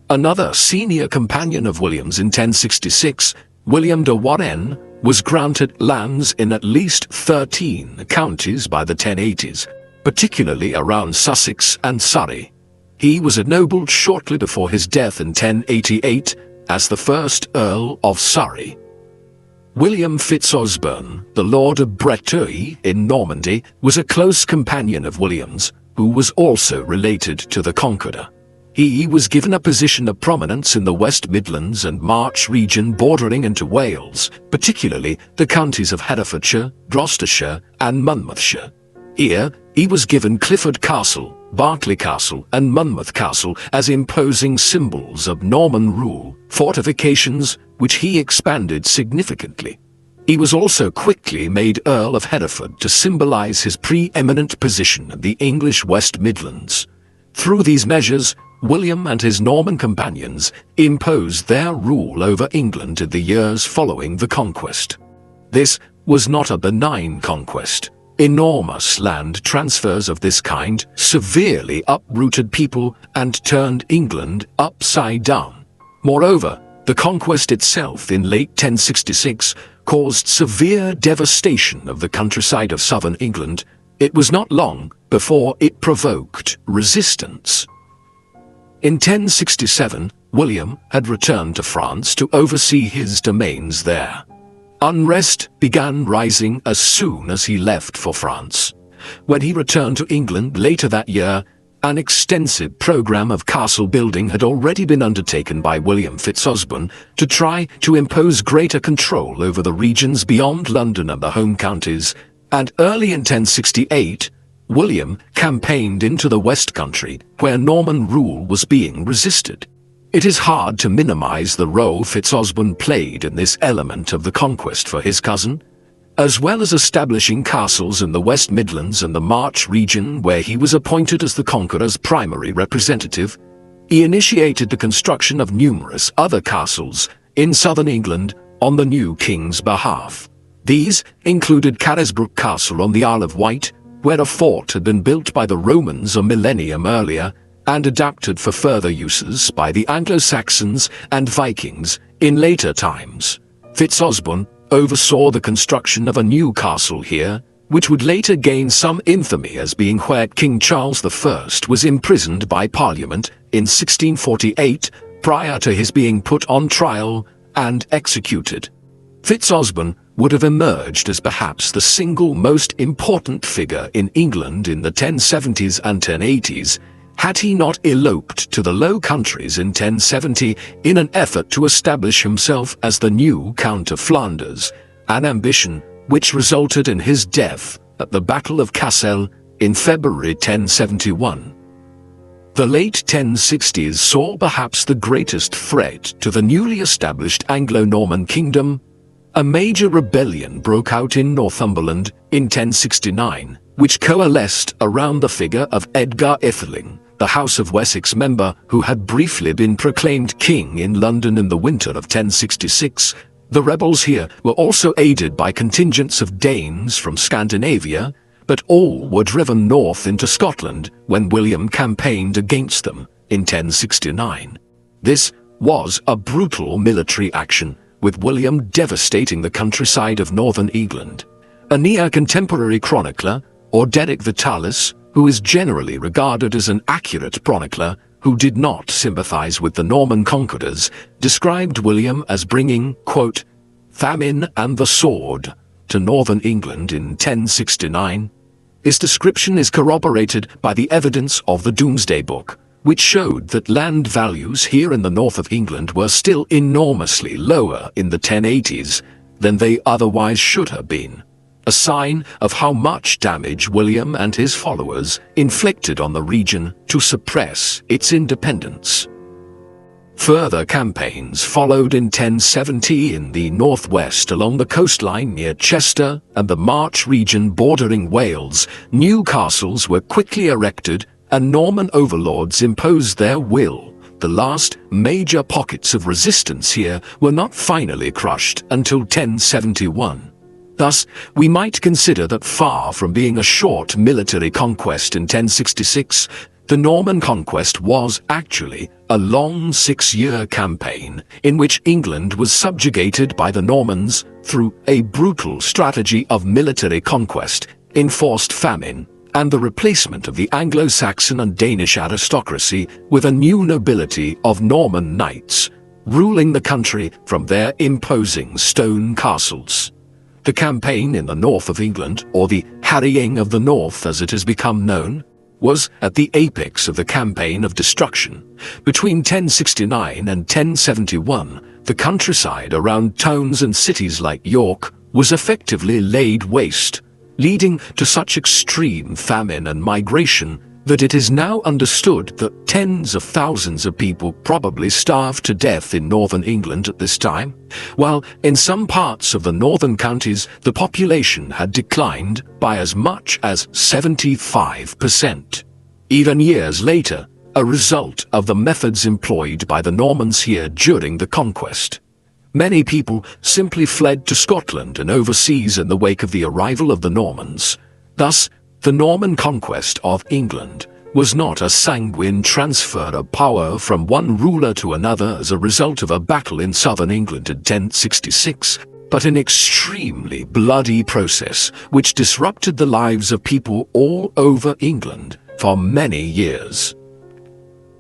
Another senior companion of William's in 1066, William de Warenne, was granted lands in at least 13 counties by the 1080s, particularly around Sussex and Surrey. He was ennobled shortly before his death in 1088 as the first Earl of Surrey. William Fitzosborne, the Lord of Breteuil in Normandy, was a close companion of William's, who was also related to the Conqueror. He was given a position of prominence in the West Midlands and March region bordering into Wales, particularly the counties of Herefordshire, Gloucestershire, and Monmouthshire. Here, he was given Clifford Castle, Berkeley Castle and Monmouth Castle as imposing symbols of Norman rule, fortifications which he expanded significantly. He was also quickly made Earl of Hereford to symbolize his preeminent position in the English West Midlands. Through these measures, William and his Norman companions imposed their rule over England in the years following the conquest. This was not a benign conquest. Enormous land transfers of this kind severely uprooted people and turned England upside down. Moreover, the conquest itself in late 1066 caused severe devastation of the countryside of southern England. It was not long before it provoked resistance. In 1067, William had returned to France to oversee his domains there. Unrest began rising as soon as he left for France. When he returned to England later that year, an extensive program of castle building had already been undertaken by William Fitzosborne to try to impose greater control over the regions beyond London and the home counties, and early in 1068, William campaigned into the West Country, where Norman rule was being resisted. It is hard to minimize the role Fitzosborne played in this element of the conquest for his cousin. As well as establishing castles in the West Midlands and the March region where he was appointed as the Conqueror's primary representative, he initiated the construction of numerous other castles in southern England on the new king's behalf. These included Carisbrooke Castle on the Isle of Wight, where a fort had been built by the Romans a millennium earlier and adapted for further uses by the Anglo-Saxons and Vikings in later times. Fitzosborne oversaw the construction of a new castle here, which would later gain some infamy as being where King Charles I was imprisoned by Parliament in 1648 prior to his being put on trial and executed. Fitzosborne would have emerged as perhaps the single most important figure in England in the 1070s and 1080s, had he not eloped to the Low Countries in 1070 in an effort to establish himself as the new Count of Flanders, an ambition which resulted in his death at the Battle of Cassel in February 1071. The late 1060s saw perhaps the greatest threat to the newly established Anglo-Norman kingdom. A major rebellion broke out in Northumberland in 1069, which coalesced around the figure of Edgar Atheling, the House of Wessex member who had briefly been proclaimed king in London in the winter of 1066. The rebels here were also aided by contingents of Danes from Scandinavia, but all were driven north into Scotland when William campaigned against them in 1069. This was a brutal military action, with William devastating the countryside of northern England. A near-contemporary chronicler, Orderic Vitalis, who is generally regarded as an accurate chronicler who did not sympathize with the Norman conquerors, described William as bringing, quote, famine and the sword to northern England in 1069. His description is corroborated by the evidence of the Domesday Book, which showed that land values here in the north of England were still enormously lower in the 1080s than they otherwise should have been, a sign of how much damage William and his followers inflicted on the region to suppress its independence. Further campaigns followed in 1070 in the northwest along the coastline near Chester and the March region bordering Wales. New castles were quickly erected and Norman overlords imposed their will. The last major pockets of resistance here were not finally crushed until 1071. Thus, we might consider that far from being a short military conquest in 1066, the Norman conquest was actually a long 6-year campaign in which England was subjugated by the Normans through a brutal strategy of military conquest, enforced famine, and the replacement of the Anglo-Saxon and Danish aristocracy with a new nobility of Norman knights, ruling the country from their imposing stone castles. The campaign in the north of England, or the Harrying of the North as it has become known, was at the apex of the campaign of destruction. Between 1069 and 1071, the countryside around towns and cities like York was effectively laid waste, leading to such extreme famine and migration that it is now understood that tens of thousands of people probably starved to death in northern England at this time, while in some parts of the northern counties the population had declined by as much as 75%. Even years later, a result of the methods employed by the Normans here during the conquest. Many people simply fled to Scotland and overseas in the wake of the arrival of the Normans. Thus, the Norman conquest of England was not a sanguine transfer of power from one ruler to another as a result of a battle in southern England in 1066, but an extremely bloody process which disrupted the lives of people all over England for many years.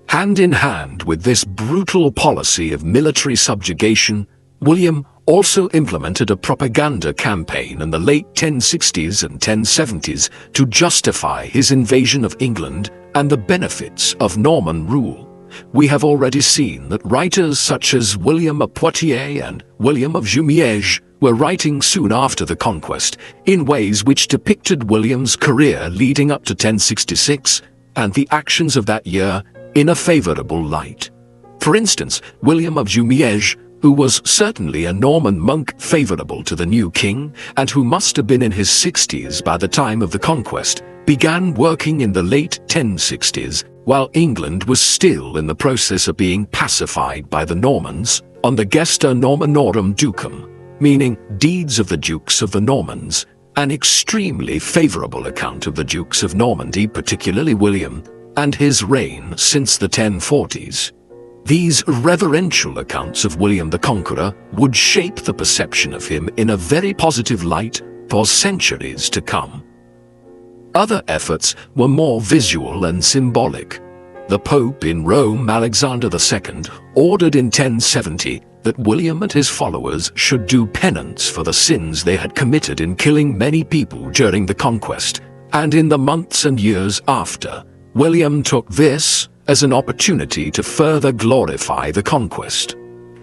Hand in hand with this brutal policy of military subjugation, William also implemented a propaganda campaign in the late 1060s and 1070s to justify his invasion of England and the benefits of Norman rule. We have already seen that writers such as William of Poitiers and William of Jumièges were writing soon after the conquest in ways which depicted William's career leading up to 1066 and the actions of that year in a favorable light. For instance, William of Jumièges, who was certainly a Norman monk favorable to the new king, and who must have been in his 60s by the time of the conquest, began working in the late 1060s, while England was still in the process of being pacified by the Normans, on the Gesta Normanorum Ducum, meaning deeds of the Dukes of the Normans, an extremely favorable account of the Dukes of Normandy, particularly William, and his reign since the 1040s. These reverential accounts of William the Conqueror would shape the perception of him in a very positive light for centuries to come. Other efforts were more visual and symbolic. The Pope in Rome, Alexander II, ordered in 1070 that William and his followers should do penance for the sins they had committed in killing many people during the conquest, and in the months and years after, William took this as an opportunity to further glorify the conquest.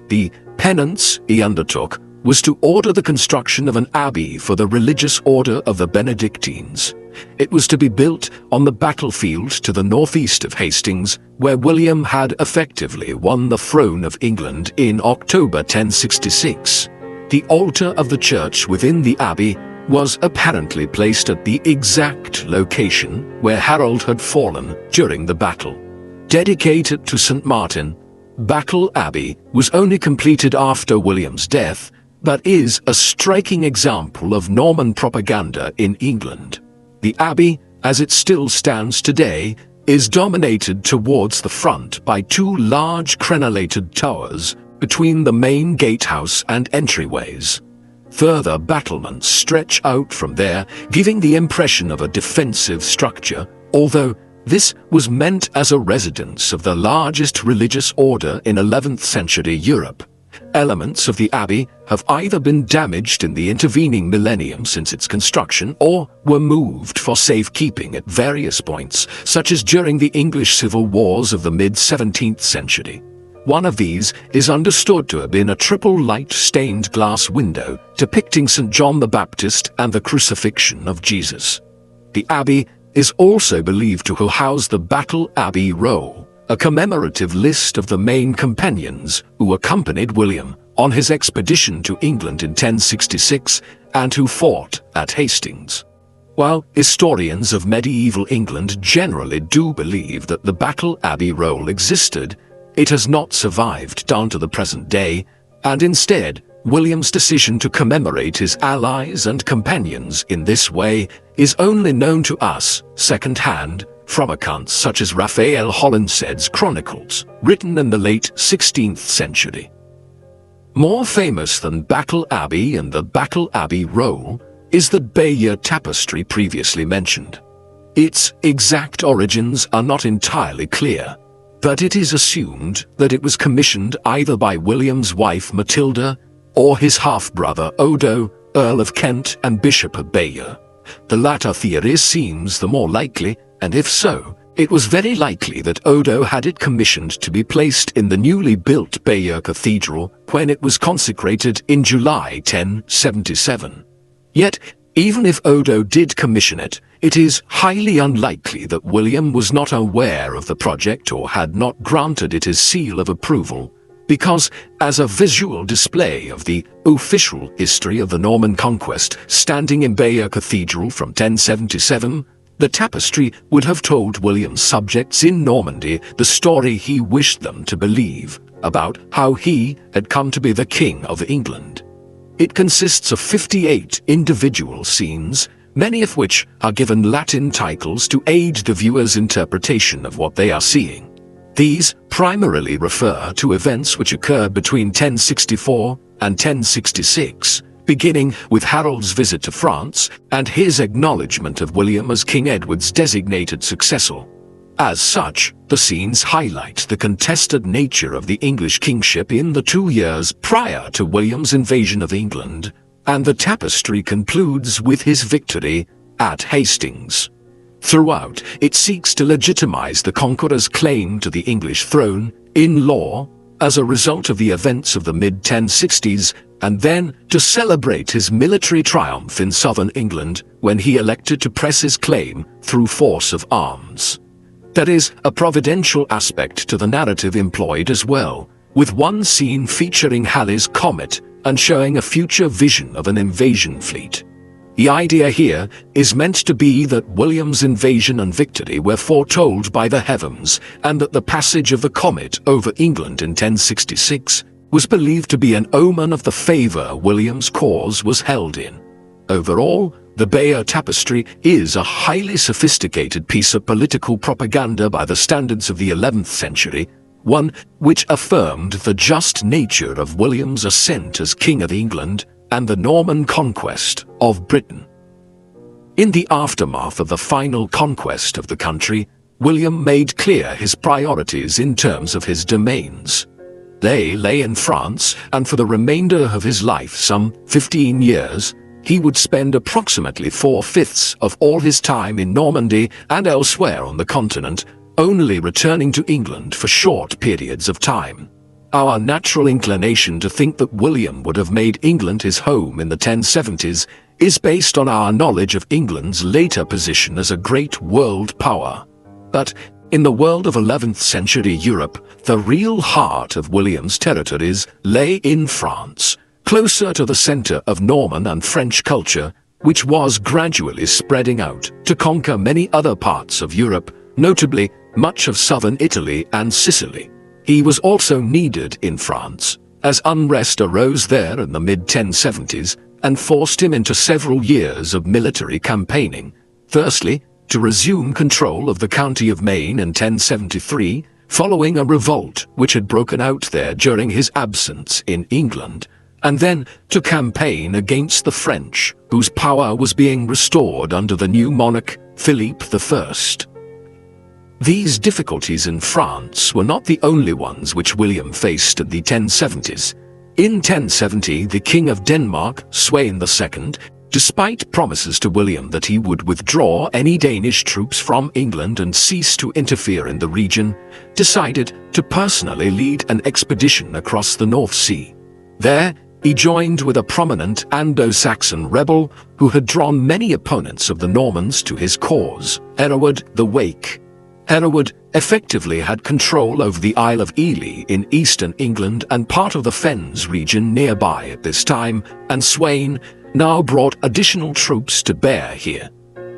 The penance he undertook was to order the construction of an abbey for the religious order of the Benedictines. It was to be built on the battlefield to the northeast of Hastings, where William had effectively won the throne of England in October 1066. The altar of the church within the abbey was apparently placed at the exact location where Harold had fallen during the battle. Dedicated to St. Martin, Battle Abbey was only completed after William's death, but is a striking example of Norman propaganda in England. The abbey, as it still stands today, is dominated towards the front by two large crenellated towers between the main gatehouse and entryways. Further battlements stretch out from there, giving the impression of a defensive structure, although this was meant as a residence of the largest religious order in 11th century Europe. Elements of the abbey have either been damaged in the intervening millennium since its construction or were moved for safekeeping at various points, such as during the English civil wars of the mid-17th century. One of these is understood to have been a triple light stained glass window depicting St. John the Baptist and the crucifixion of Jesus. The abbey is also believed to have housed the Battle Abbey Roll, a commemorative list of the main companions who accompanied William on his expedition to England in 1066 and who fought at Hastings. While historians of medieval England generally do believe that the Battle Abbey Roll existed, it has not survived down to the present day, and instead, William's decision to commemorate his allies and companions in this way is only known to us second-hand from accounts such as Raphael Holinshed's Chronicles, written in the late 16th century. More famous than Battle Abbey and the Battle Abbey Roll is the Bayeux tapestry previously mentioned. Its exact origins are not entirely clear, but it is assumed that it was commissioned either by William's wife Matilda or his half-brother Odo, Earl of Kent and Bishop of Bayeux. The latter theory seems the more likely, and if so, it was very likely that Odo had it commissioned to be placed in the newly built Bayeux Cathedral when it was consecrated in July 1077. Yet, Even if Odo did commission it, it is highly unlikely that William was not aware of the project or had not granted it his seal of approval, because, as a visual display of the official history of the Norman conquest standing in Bayeux Cathedral from 1077, the tapestry would have told William's subjects in Normandy the story he wished them to believe about how he had come to be the King of England. It consists of 58 individual scenes, many of which are given Latin titles to aid the viewer's interpretation of what they are seeing. These primarily refer to events which occurred between 1064 and 1066, beginning with Harold's visit to France and his acknowledgement of William as King Edward's designated successor. As such, the scenes highlight the contested nature of the English kingship in the 2 years prior to William's invasion of England, and the tapestry concludes with his victory at Hastings. Throughout, it seeks to legitimize the conqueror's claim to the English throne, in law, as a result of the events of the mid-1060s, and then to celebrate his military triumph in southern England when he elected to press his claim through force of arms. There is a providential aspect to the narrative employed as well, with one scene featuring Halley's comet and showing a future vision of an invasion fleet. The idea here is meant to be that William's invasion and victory were foretold by the heavens, and that the passage of the comet over England in 1066 was believed to be an omen of the favor William's cause was held in. Overall, the Bayeux Tapestry is a highly sophisticated piece of political propaganda by the standards of the 11th century, one which affirmed the just nature of William's ascent as King of England and the Norman conquest of Britain. In the aftermath of the final conquest of the country, William made clear his priorities in terms of his domains. They lay in France, and for the remainder of his life, some 15 years, he would spend approximately 4/5 of all his time in Normandy and elsewhere on the continent, only returning to England for short periods of time. Our natural inclination to think that William would have made England his home in the 1070s is based on our knowledge of England's later position as a great world power. But in the world of 11th century Europe, the real heart of William's territories lay in France, closer to the center of Norman and French culture, which was gradually spreading out to conquer many other parts of Europe, notably much of southern Italy and Sicily. He was also needed in France, as unrest arose there in the mid-1070s and forced him into several years of military campaigning. Firstly, to resume control of the county of Maine in 1073, following a revolt which had broken out there during his absence in England, and then to campaign against the French, whose power was being restored under the new monarch, Philippe I. These difficulties in France were not the only ones which William faced in the 1070s. In 1070, the King of Denmark, Sweyn II, despite promises to William that he would withdraw any Danish troops from England and cease to interfere in the region, decided to personally lead an expedition across the North Sea. There, he joined with a prominent Anglo-Saxon rebel who had drawn many opponents of the Normans to his cause, Hereward the Wake. Hereward effectively had control over the Isle of Ely in eastern England and part of the Fens region nearby at this time, and Sweyn now brought additional troops to bear here.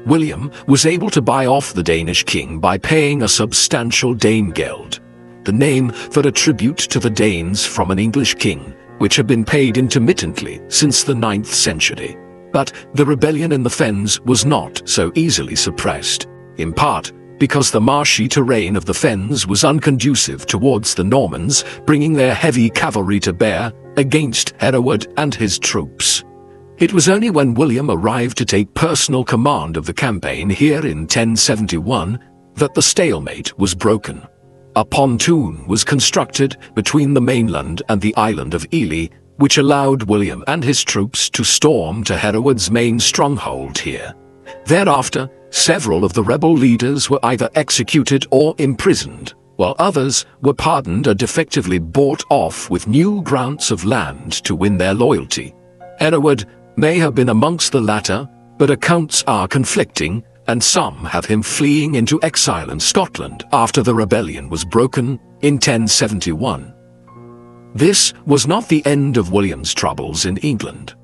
William was able to buy off the Danish king by paying a substantial Danegeld, the name for a tribute to the Danes from an English king, which had been paid intermittently since the 9th century. But the rebellion in the Fens was not so easily suppressed, in part because the marshy terrain of the Fens was unconducive towards the Normans, bringing their heavy cavalry to bear against Hereward and his troops. It was only when William arrived to take personal command of the campaign here in 1071 that the stalemate was broken. A pontoon was constructed between the mainland and the island of Ely, which allowed William and his troops to storm to Hereward's main stronghold here. Thereafter, several of the rebel leaders were either executed or imprisoned, while others were pardoned and effectively bought off with new grants of land to win their loyalty. Hereward may have been amongst the latter, but accounts are conflicting, and some have him fleeing into exile in Scotland after the rebellion was broken in 1071. This was not the end of William's troubles in England.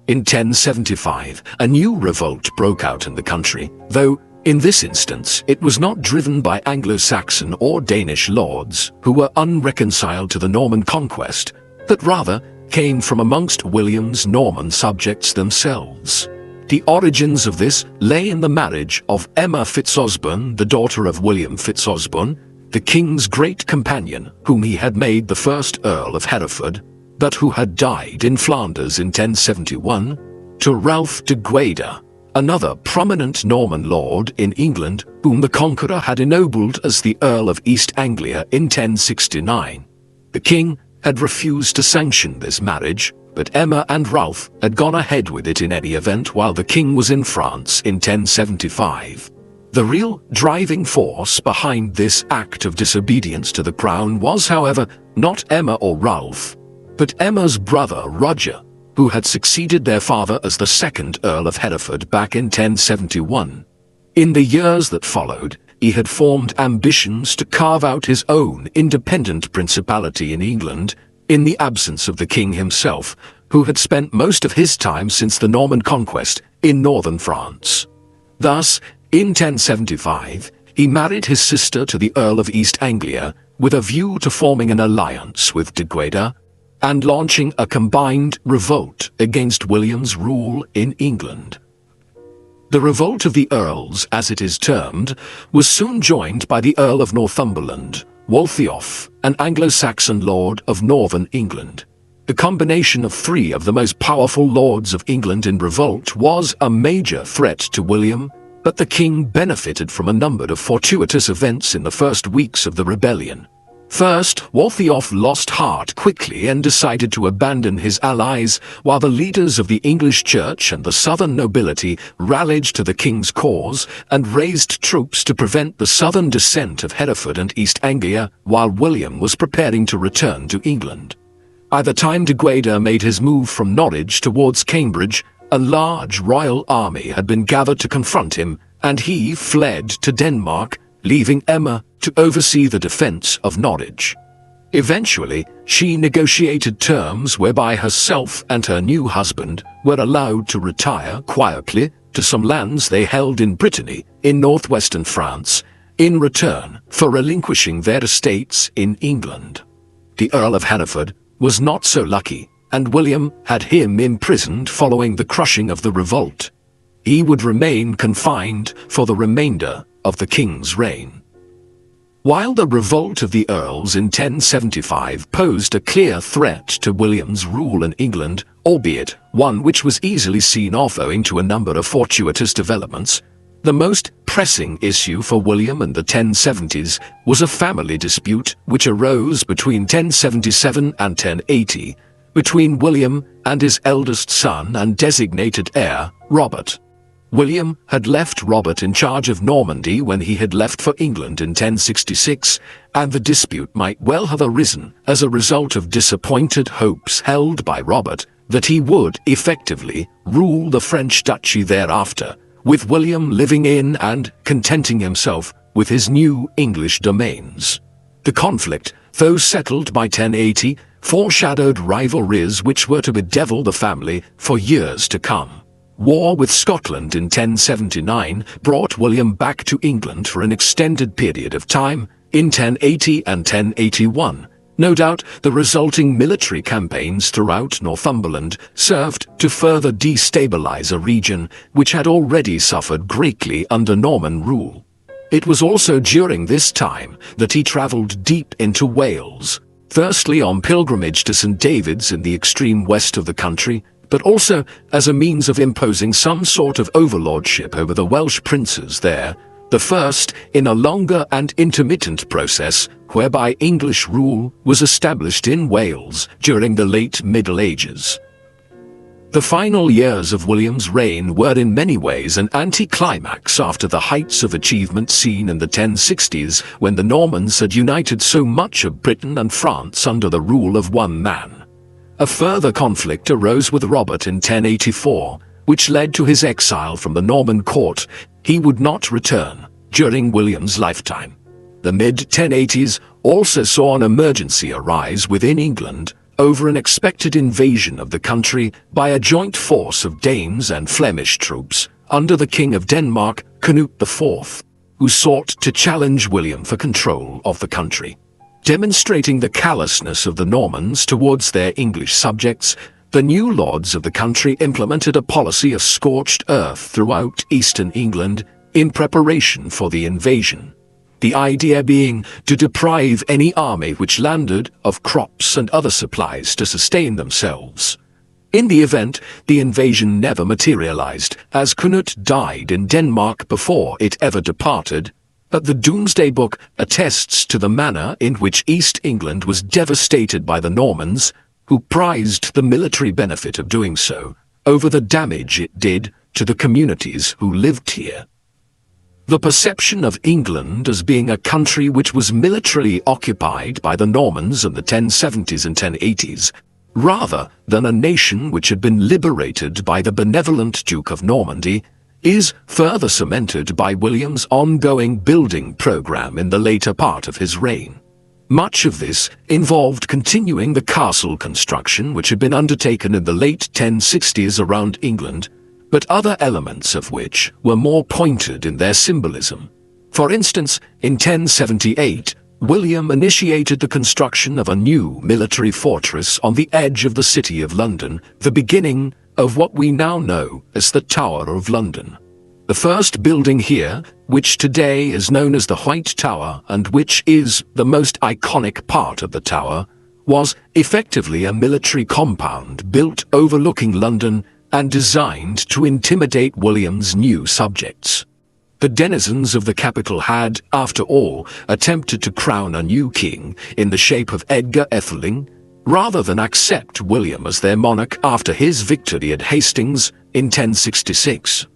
In 1075, a new revolt broke out in the country, though in this instance it was not driven by Anglo-Saxon or Danish lords who were unreconciled to the Norman conquest, but rather came from amongst William's Norman subjects themselves. The origins of this lay in the marriage of Emma Fitzosborne, the daughter of William Fitzosborne, the king's great companion, whom he had made the first Earl of Hereford, but who had died in Flanders in 1071, to Ralph de Guader, another prominent Norman lord in England, whom the Conqueror had ennobled as the Earl of East Anglia in 1069. The king had refused to sanction this marriage, but Emma and Ralph had gone ahead with it in any event while the king was in France in 1075. The real driving force behind this act of disobedience to the crown was, however, not Emma or Ralph, but Emma's brother Roger, who had succeeded their father as the second Earl of Hereford back in 1071. In the years that followed, he had formed ambitions to carve out his own independent principality in England, in the absence of the king himself, who had spent most of his time since the Norman conquest in northern France. Thus, in 1075, he married his sister to the Earl of East Anglia, with a view to forming an alliance with de Guader, and launching a combined revolt against William's rule in England. The revolt of the Earls, as it is termed, was soon joined by the Earl of Northumberland, Waltheof, an Anglo-Saxon lord of northern England. The combination of three of the most powerful lords of England in revolt was a major threat to William, but the king benefited from a number of fortuitous events in the first weeks of the rebellion. First, Waltheof lost heart quickly and decided to abandon his allies, while the leaders of the English church and the southern nobility rallied to the king's cause and raised troops to prevent the southern descent of Hereford and East Anglia while William was preparing to return to England. By the time de Guader made his move from Norwich towards Cambridge, a large royal army had been gathered to confront him, and he fled to Denmark, leaving Emma to oversee the defense of Norwich. Eventually, she negotiated terms whereby herself and her new husband were allowed to retire quietly to some lands they held in Brittany, in northwestern France, in return for relinquishing their estates in England. The Earl of Hereford was not so lucky, and William had him imprisoned following the crushing of the revolt. He would remain confined for the remainder of the king's reign. While the revolt of the Earls in 1075 posed a clear threat to William's rule in England, albeit one which was easily seen off owing to a number of fortuitous developments, the most pressing issue for William in the 1070s was a family dispute which arose between 1077 and 1080, between William and his eldest son and designated heir, Robert. William had left Robert in charge of Normandy when he had left for England in 1066, and the dispute might well have arisen as a result of disappointed hopes held by Robert that he would effectively rule the French duchy thereafter, with William living in and contenting himself with his new English domains. The conflict, though settled by 1080, foreshadowed rivalries which were to bedevil the family for years to come. War with Scotland in 1079 brought William back to England for an extended period of time in 1080 and 1081. No doubt the resulting military campaigns throughout Northumberland served to further destabilize a region which had already suffered greatly under Norman rule. It was also during this time that he travelled deep into Wales, firstly on pilgrimage to St. David's in the extreme west of the country, but also as a means of imposing some sort of overlordship over the Welsh princes there, the first in a longer and intermittent process whereby English rule was established in Wales during the late Middle Ages. The final years of William's reign were in many ways an anticlimax after the heights of achievement seen in the 1060s when the Normans had united so much of Britain and France under the rule of one man. A further conflict arose with Robert in 1084, which led to his exile from the Norman court. He would not return during William's lifetime. The mid-1080s also saw an emergency arise within England over an expected invasion of the country by a joint force of Danes and Flemish troops under the King of Denmark, Canute IV, who sought to challenge William for control of the country. Demonstrating the callousness of the Normans towards their English subjects, the new lords of the country implemented a policy of scorched earth throughout eastern England in preparation for the invasion. The idea being to deprive any army which landed of crops and other supplies to sustain themselves. In the event, the invasion never materialized, as Canute died in Denmark before it ever departed, but the Domesday Book attests to the manner in which East England was devastated by the Normans, who prized the military benefit of doing so over the damage it did to the communities who lived here. The perception of England as being a country which was militarily occupied by the Normans in the 1070s and 1080s, rather than a nation which had been liberated by the benevolent Duke of Normandy, is further cemented by William's ongoing building program in the later part of his reign. Much of this involved continuing the castle construction which had been undertaken in the late 1060s around England, but other elements of which were more pointed in their symbolism. For instance, in 1078, William initiated the construction of a new military fortress on the edge of the City of London, the beginning of what we now know as the Tower of London. The first building here, which today is known as the White Tower and which is the most iconic part of the tower, was effectively a military compound built overlooking London and designed to intimidate William's new subjects. The denizens of the capital had, after all, attempted to crown a new king in the shape of Edgar Atheling, rather than accept William as their monarch after his victory at Hastings in 1066.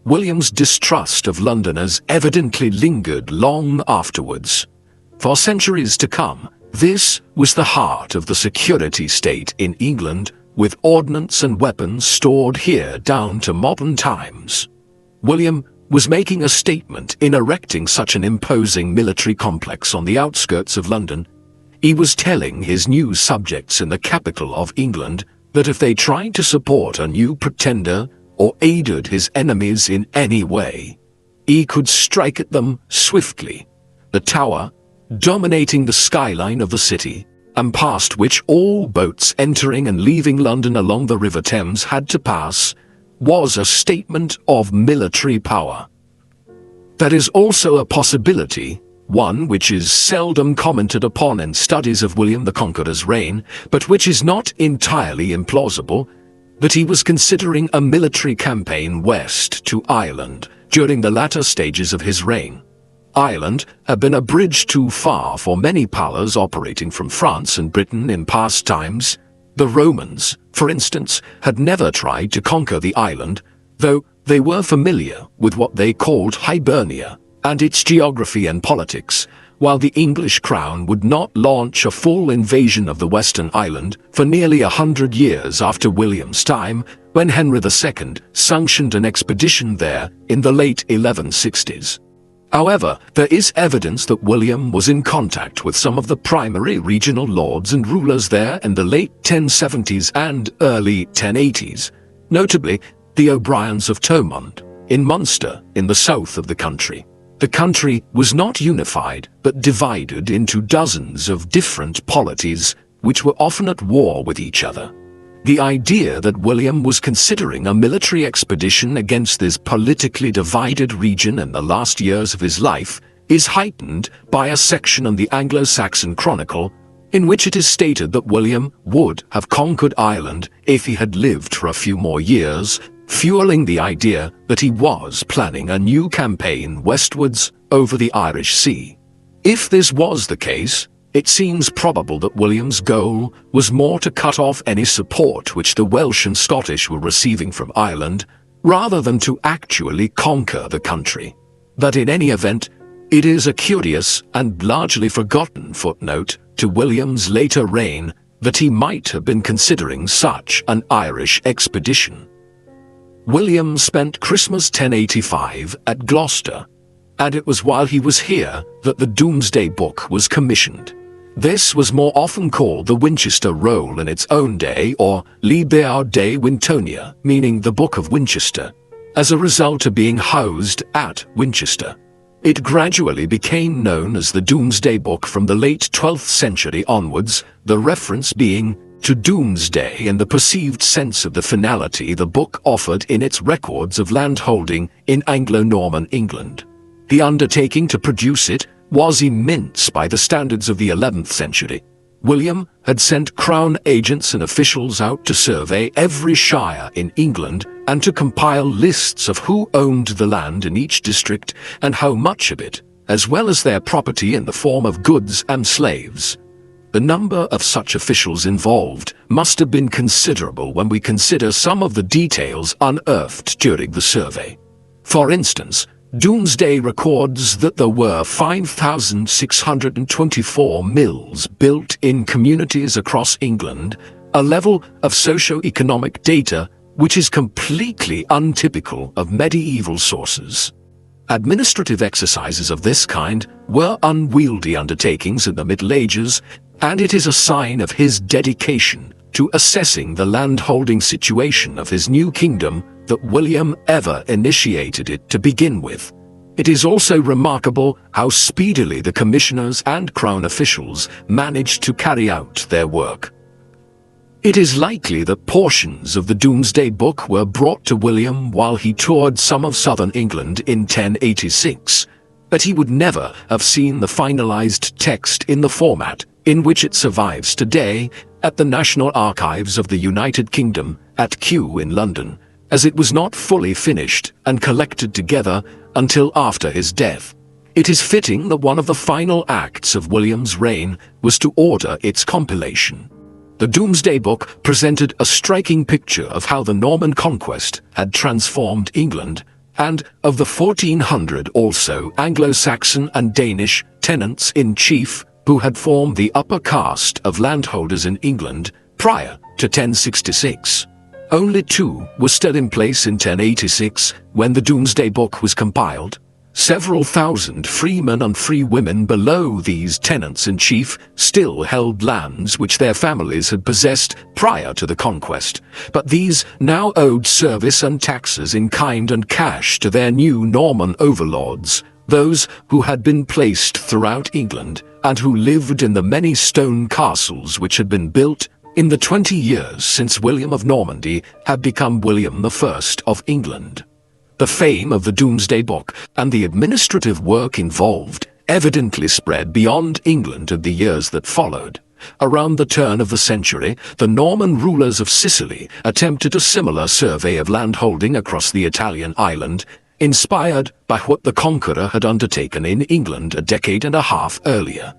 William's distrust of Londoners evidently lingered long afterwards. For centuries to come, this was the heart of the security state in England, with ordnance and weapons stored here down to modern times. William was making a statement in erecting such an imposing military complex on the outskirts of London. He was telling his new subjects in the capital of England that if they tried to support a new pretender or aided his enemies in any way, he could strike at them swiftly. The tower, dominating the skyline of the city, and past which all boats entering and leaving London along the River Thames had to pass, was a statement of military power. There is also a possibility, one which is seldom commented upon in studies of William the Conqueror's reign, but which is not entirely implausible, that he was considering a military campaign west to Ireland during the latter stages of his reign. Ireland had been a bridge too far for many powers operating from France and Britain in past times. The Romans, for instance, had never tried to conquer the island, though they were familiar with what they called Hibernia and its geography and politics, while the English crown would not launch a full invasion of the Western Island for nearly 100 years after William's time, when Henry II sanctioned an expedition there in the late 1160s. However, there is evidence that William was in contact with some of the primary regional lords and rulers there in the late 1070s and early 1080s, notably the O'Briens of Thomond, in Munster, in the south of the country. The country was not unified, but divided into dozens of different polities, which were often at war with each other. The idea that William was considering a military expedition against this politically divided region in the last years of his life is heightened by a section in the Anglo-Saxon Chronicle, in which it is stated that William would have conquered Ireland if he had lived for a few more years, fueling the idea that he was planning a new campaign westwards over the Irish Sea. If this was the case, it seems probable that William's goal was more to cut off any support which the Welsh and Scottish were receiving from Ireland, rather than to actually conquer the country. But in any event, it is a curious and largely forgotten footnote to William's later reign that he might have been considering such an Irish expedition. William spent Christmas 1085 at Gloucester, and it was while he was here that the Domesday Book was commissioned. This was more often called the Winchester Roll in its own day, or Liber de Wintonia, meaning the Book of Winchester, as a result of being housed at Winchester. It gradually became known as the Domesday Book from the late 12th century onwards, the reference being to doomsday in the perceived sense of the finality the book offered in its records of landholding in Anglo-Norman England. The undertaking to produce it was immense by the standards of the 11th century. William had sent crown agents and officials out to survey every shire in England and to compile lists of who owned the land in each district and how much of it, as well as their property in the form of goods and slaves. The number of such officials involved must have been considerable when we consider some of the details unearthed during the survey. For instance, Domesday records that there were 5,624 mills built in communities across England, a level of socio-economic data which is completely untypical of medieval sources. Administrative exercises of this kind were unwieldy undertakings in the Middle Ages, and it is a sign of his dedication to assessing the landholding situation of his new kingdom that William ever initiated it to begin with. It is also remarkable how speedily the commissioners and crown officials managed to carry out their work. It is likely that portions of the Domesday Book were brought to William while he toured some of southern England in 1086, but he would never have seen the finalized text in the format in which it survives today at the National Archives of the United Kingdom at Kew in London, as it was not fully finished and collected together until after his death. It is fitting that one of the final acts of William's reign was to order its compilation. The Domesday Book presented a striking picture of how the Norman conquest had transformed England, and of the 1,400 also Anglo-Saxon and Danish tenants-in-chief who had formed the upper caste of landholders in England prior to 1066. Only 2 were still in place in 1086 when the Domesday Book was compiled. Several thousand freemen and free women below these tenants-in-chief still held lands which their families had possessed prior to the conquest, but these now owed service and taxes in kind and cash to their new Norman overlords, those who had been placed throughout England and who lived in the many stone castles which had been built in the 20 years since William of Normandy had become William I of England. The fame of the Domesday Book and the administrative work involved evidently spread beyond England in the years that followed. Around the turn of the century, the Norman rulers of Sicily attempted a similar survey of landholding across the Italian island, inspired by what the Conqueror had undertaken in England a decade and a half earlier.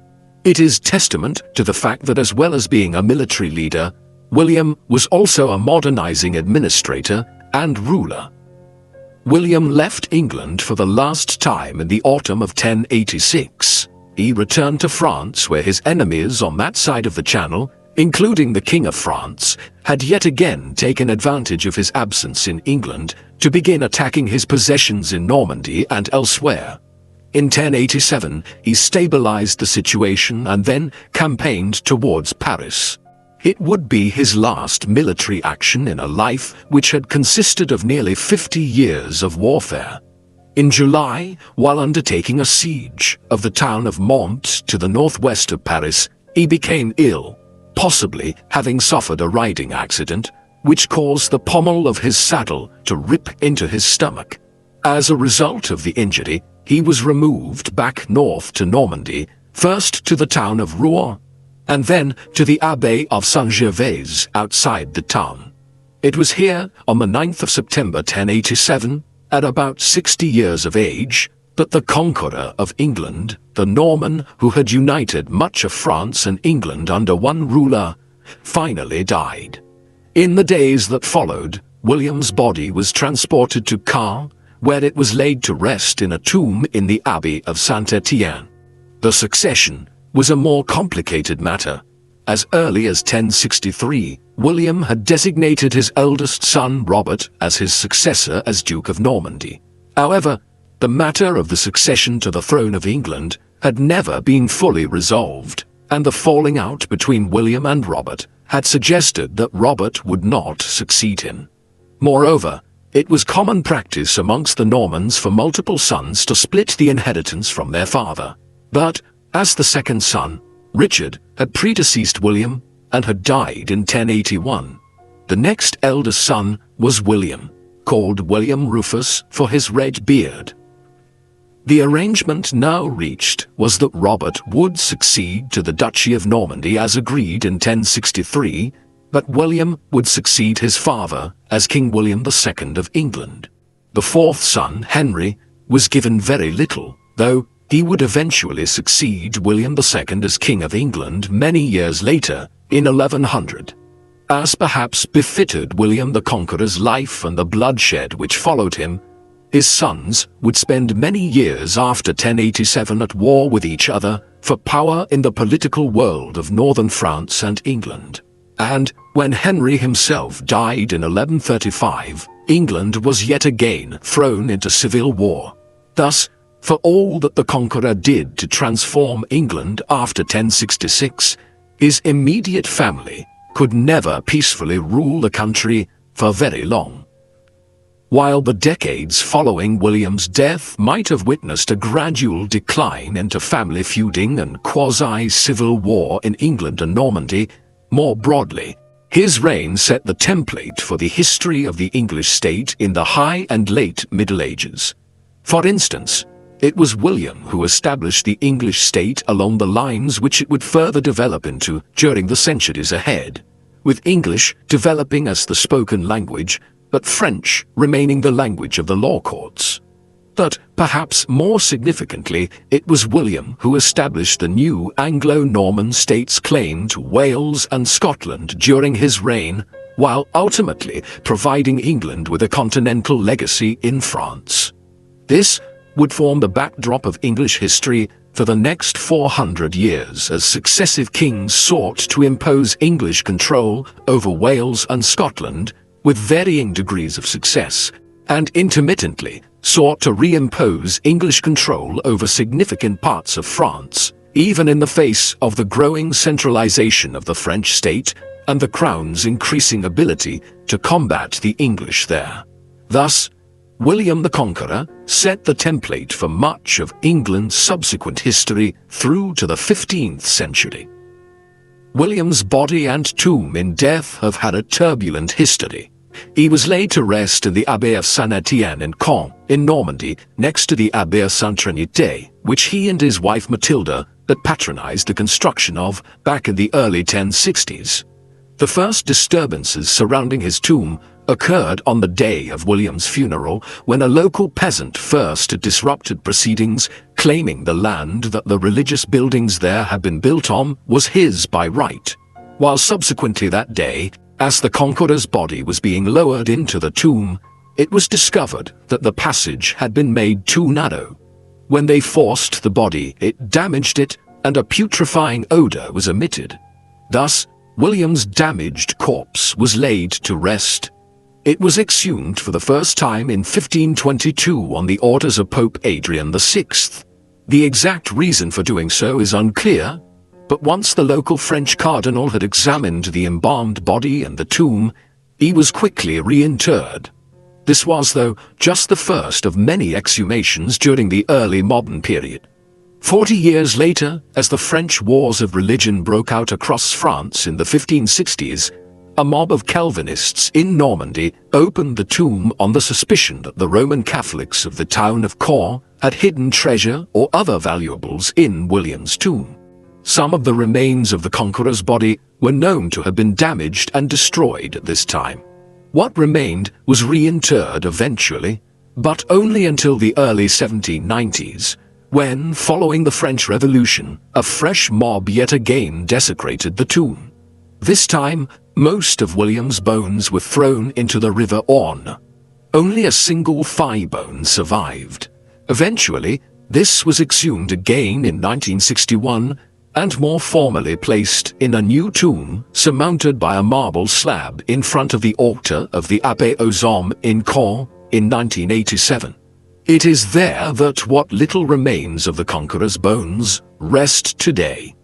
It is testament to the fact that as well as being a military leader, William was also a modernizing administrator and ruler. William left England for the last time in the autumn of 1086. He returned to France where his enemies on that side of the Channel, including the King of France, had yet again taken advantage of his absence in England to begin attacking his possessions in Normandy and elsewhere. In 1087, he stabilized the situation and then campaigned towards Paris. It would be his last military action in a life which had consisted of nearly 50 years of warfare. In July, while undertaking a siege of the town of Mantes to the northwest of Paris, he became ill, possibly having suffered a riding accident, which caused the pommel of his saddle to rip into his stomach. As a result of the injury, he was removed back north to Normandy, first to the town of Rouen, and then to the Abbey of Saint-Gervais outside the town. It was here, on the 9th of September 1087, at about 60 years of age, that the Conqueror of England, the Norman who had united much of France and England under one ruler, finally died. In the days that followed, William's body was transported to Caen, where it was laid to rest in a tomb in the Abbey of Saint-Étienne. The succession was a more complicated matter. As early as 1063, William had designated his eldest son Robert as his successor as Duke of Normandy. However, the matter of the succession to the throne of England had never been fully resolved, and the falling out between William and Robert had suggested that Robert would not succeed him. Moreover, it was common practice amongst the Normans for multiple sons to split the inheritance from their father. But, as the second son, Richard had predeceased William and had died in 1081. The next eldest son was William, called William Rufus for his red beard. The arrangement now reached was that Robert would succeed to the Duchy of Normandy as agreed in 1063, but William would succeed his father as King William II of England. The fourth son, Henry, was given very little, though he would eventually succeed William II as King of England many years later, in 1100. As perhaps befitted William the Conqueror's life and the bloodshed which followed him, his sons would spend many years after 1087 at war with each other for power in the political world of northern France and England. And when Henry himself died in 1135, England was yet again thrown into civil war. Thus, for all that the Conqueror did to transform England after 1066, his immediate family could never peacefully rule the country for very long. While the decades following William's death might have witnessed a gradual decline into family feuding and quasi-civil war in England and Normandy, more broadly, his reign set the template for the history of the English state in the High and Late Middle Ages. For instance, it was William who established the English state along the lines which it would further develop into during the centuries ahead, with English developing as the spoken language, but French remaining the language of the law courts. But perhaps more significantly, it was William who established the new Anglo-Norman state's claim to Wales and Scotland during his reign, while ultimately providing England with a continental legacy in France. This would form the backdrop of English history for the next 400 years as successive kings sought to impose English control over Wales and Scotland with varying degrees of success, and intermittently sought to reimpose English control over significant parts of France, even in the face of the growing centralization of the French state and the Crown's increasing ability to combat the English there. Thus, William the Conqueror set the template for much of England's subsequent history through to the 15th century. William's body and tomb in death have had a turbulent history. He was laid to rest in the Abbey of Saint-Étienne in Caen, in Normandy, next to the Abbey of Saint-Trinité, which he and his wife Matilda had patronized the construction of back in the early 1060s. The first disturbances surrounding his tomb occurred on the day of William's funeral, when a local peasant first disrupted proceedings, claiming the land that the religious buildings there had been built on was his by right. While subsequently that day, as the Conqueror's body was being lowered into the tomb, it was discovered that the passage had been made too narrow. When they forced the body, it damaged it, and a putrefying odor was emitted. Thus, William's damaged corpse was laid to rest. It was exhumed for the first time in 1522 on the orders of Pope Adrian VI. The exact reason for doing so is unclear, but once the local French cardinal had examined the embalmed body and the tomb, he was quickly reinterred. This was, though, just the first of many exhumations during the early modern period. 40 years later, as the French wars of religion broke out across France in the 1560s, a mob of Calvinists in Normandy opened the tomb on the suspicion that the Roman Catholics of the town of Caen had hidden treasure or other valuables in William's tomb. Some of the remains of the Conqueror's body were known to have been damaged and destroyed at this time. What remained was reinterred eventually, but only until the early 1790s, when, following the French Revolution, a fresh mob yet again desecrated the tomb. This time, most of William's bones were thrown into the River Orne. Only a single thigh bone survived. Eventually, this was exhumed again in 1961, and more formally placed in a new tomb surmounted by a marble slab in front of the altar of the Abbé aux Hommes in Caen in 1987. It is there that what little remains of the conqueror's bones rest today.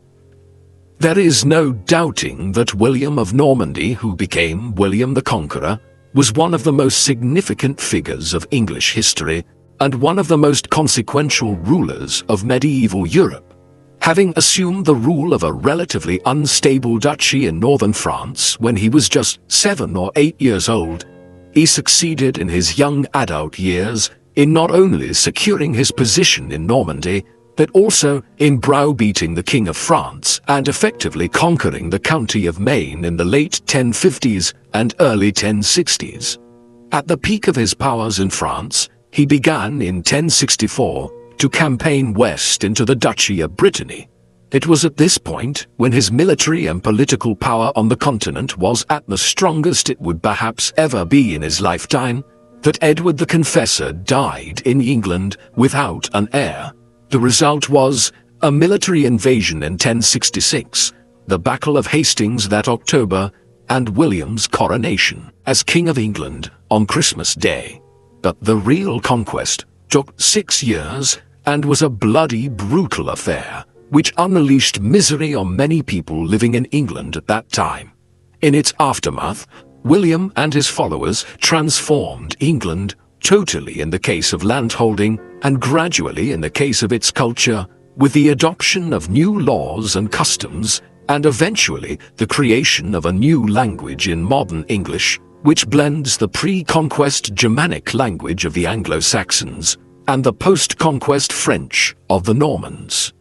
There is no doubting that William of Normandy, who became William the Conqueror, was one of the most significant figures of English history and one of the most consequential rulers of medieval Europe. Having assumed the rule of a relatively unstable duchy in northern France when he was just 7 or 8 years old, he succeeded in his young adult years in not only securing his position in Normandy, but also in browbeating the King of France and effectively conquering the county of Maine in the late 1050s and early 1060s. At the peak of his powers in France, he began in 1064 to campaign west into the Duchy of Brittany. It was at this point, when his military and political power on the continent was at the strongest it would perhaps ever be in his lifetime, that Edward the Confessor died in England without an heir. The result was a military invasion in 1066, the Battle of Hastings that October, and William's coronation as King of England on Christmas Day. But the real conquest took 6 years and was a bloody, brutal affair, which unleashed misery on many people living in England at that time. In its aftermath, William and his followers transformed England, totally in the case of landholding and gradually in the case of its culture, with the adoption of new laws and customs, and eventually the creation of a new language in modern English, which blends the pre-conquest Germanic language of the Anglo-Saxons and the post-conquest French of the Normans.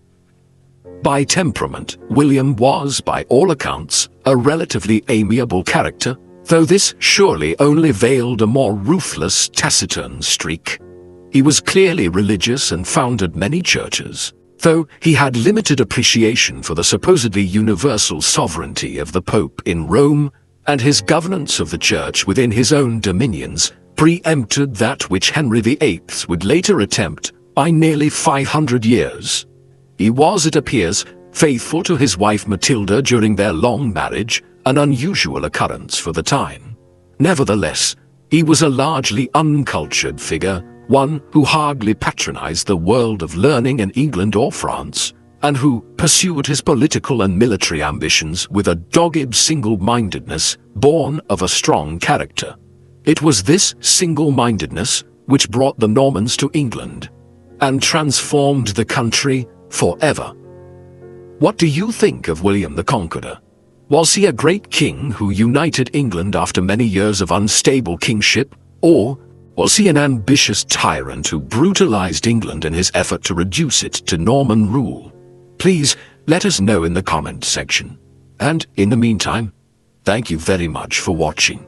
By temperament, William was, by all accounts, a relatively amiable character, though this surely only veiled a more ruthless, taciturn streak. He was clearly religious and founded many churches, though he had limited appreciation for the supposedly universal sovereignty of the Pope in Rome, and his governance of the church within his own dominions preempted that which Henry VIII would later attempt by nearly 500 years. He was, it appears, faithful to his wife Matilda during their long marriage, an unusual occurrence for the time. Nevertheless, he was a largely uncultured figure, one who hardly patronized the world of learning in England or France, and who pursued his political and military ambitions with a dogged single-mindedness born of a strong character. It was this single-mindedness which brought the Normans to England and transformed the country forever. What do you think of William the Conqueror? Was he a great king who united England after many years of unstable kingship, or was he an ambitious tyrant who brutalized England in his effort to reduce it to Norman rule? Please let us know in the comment section. And in the meantime, thank you very much for watching.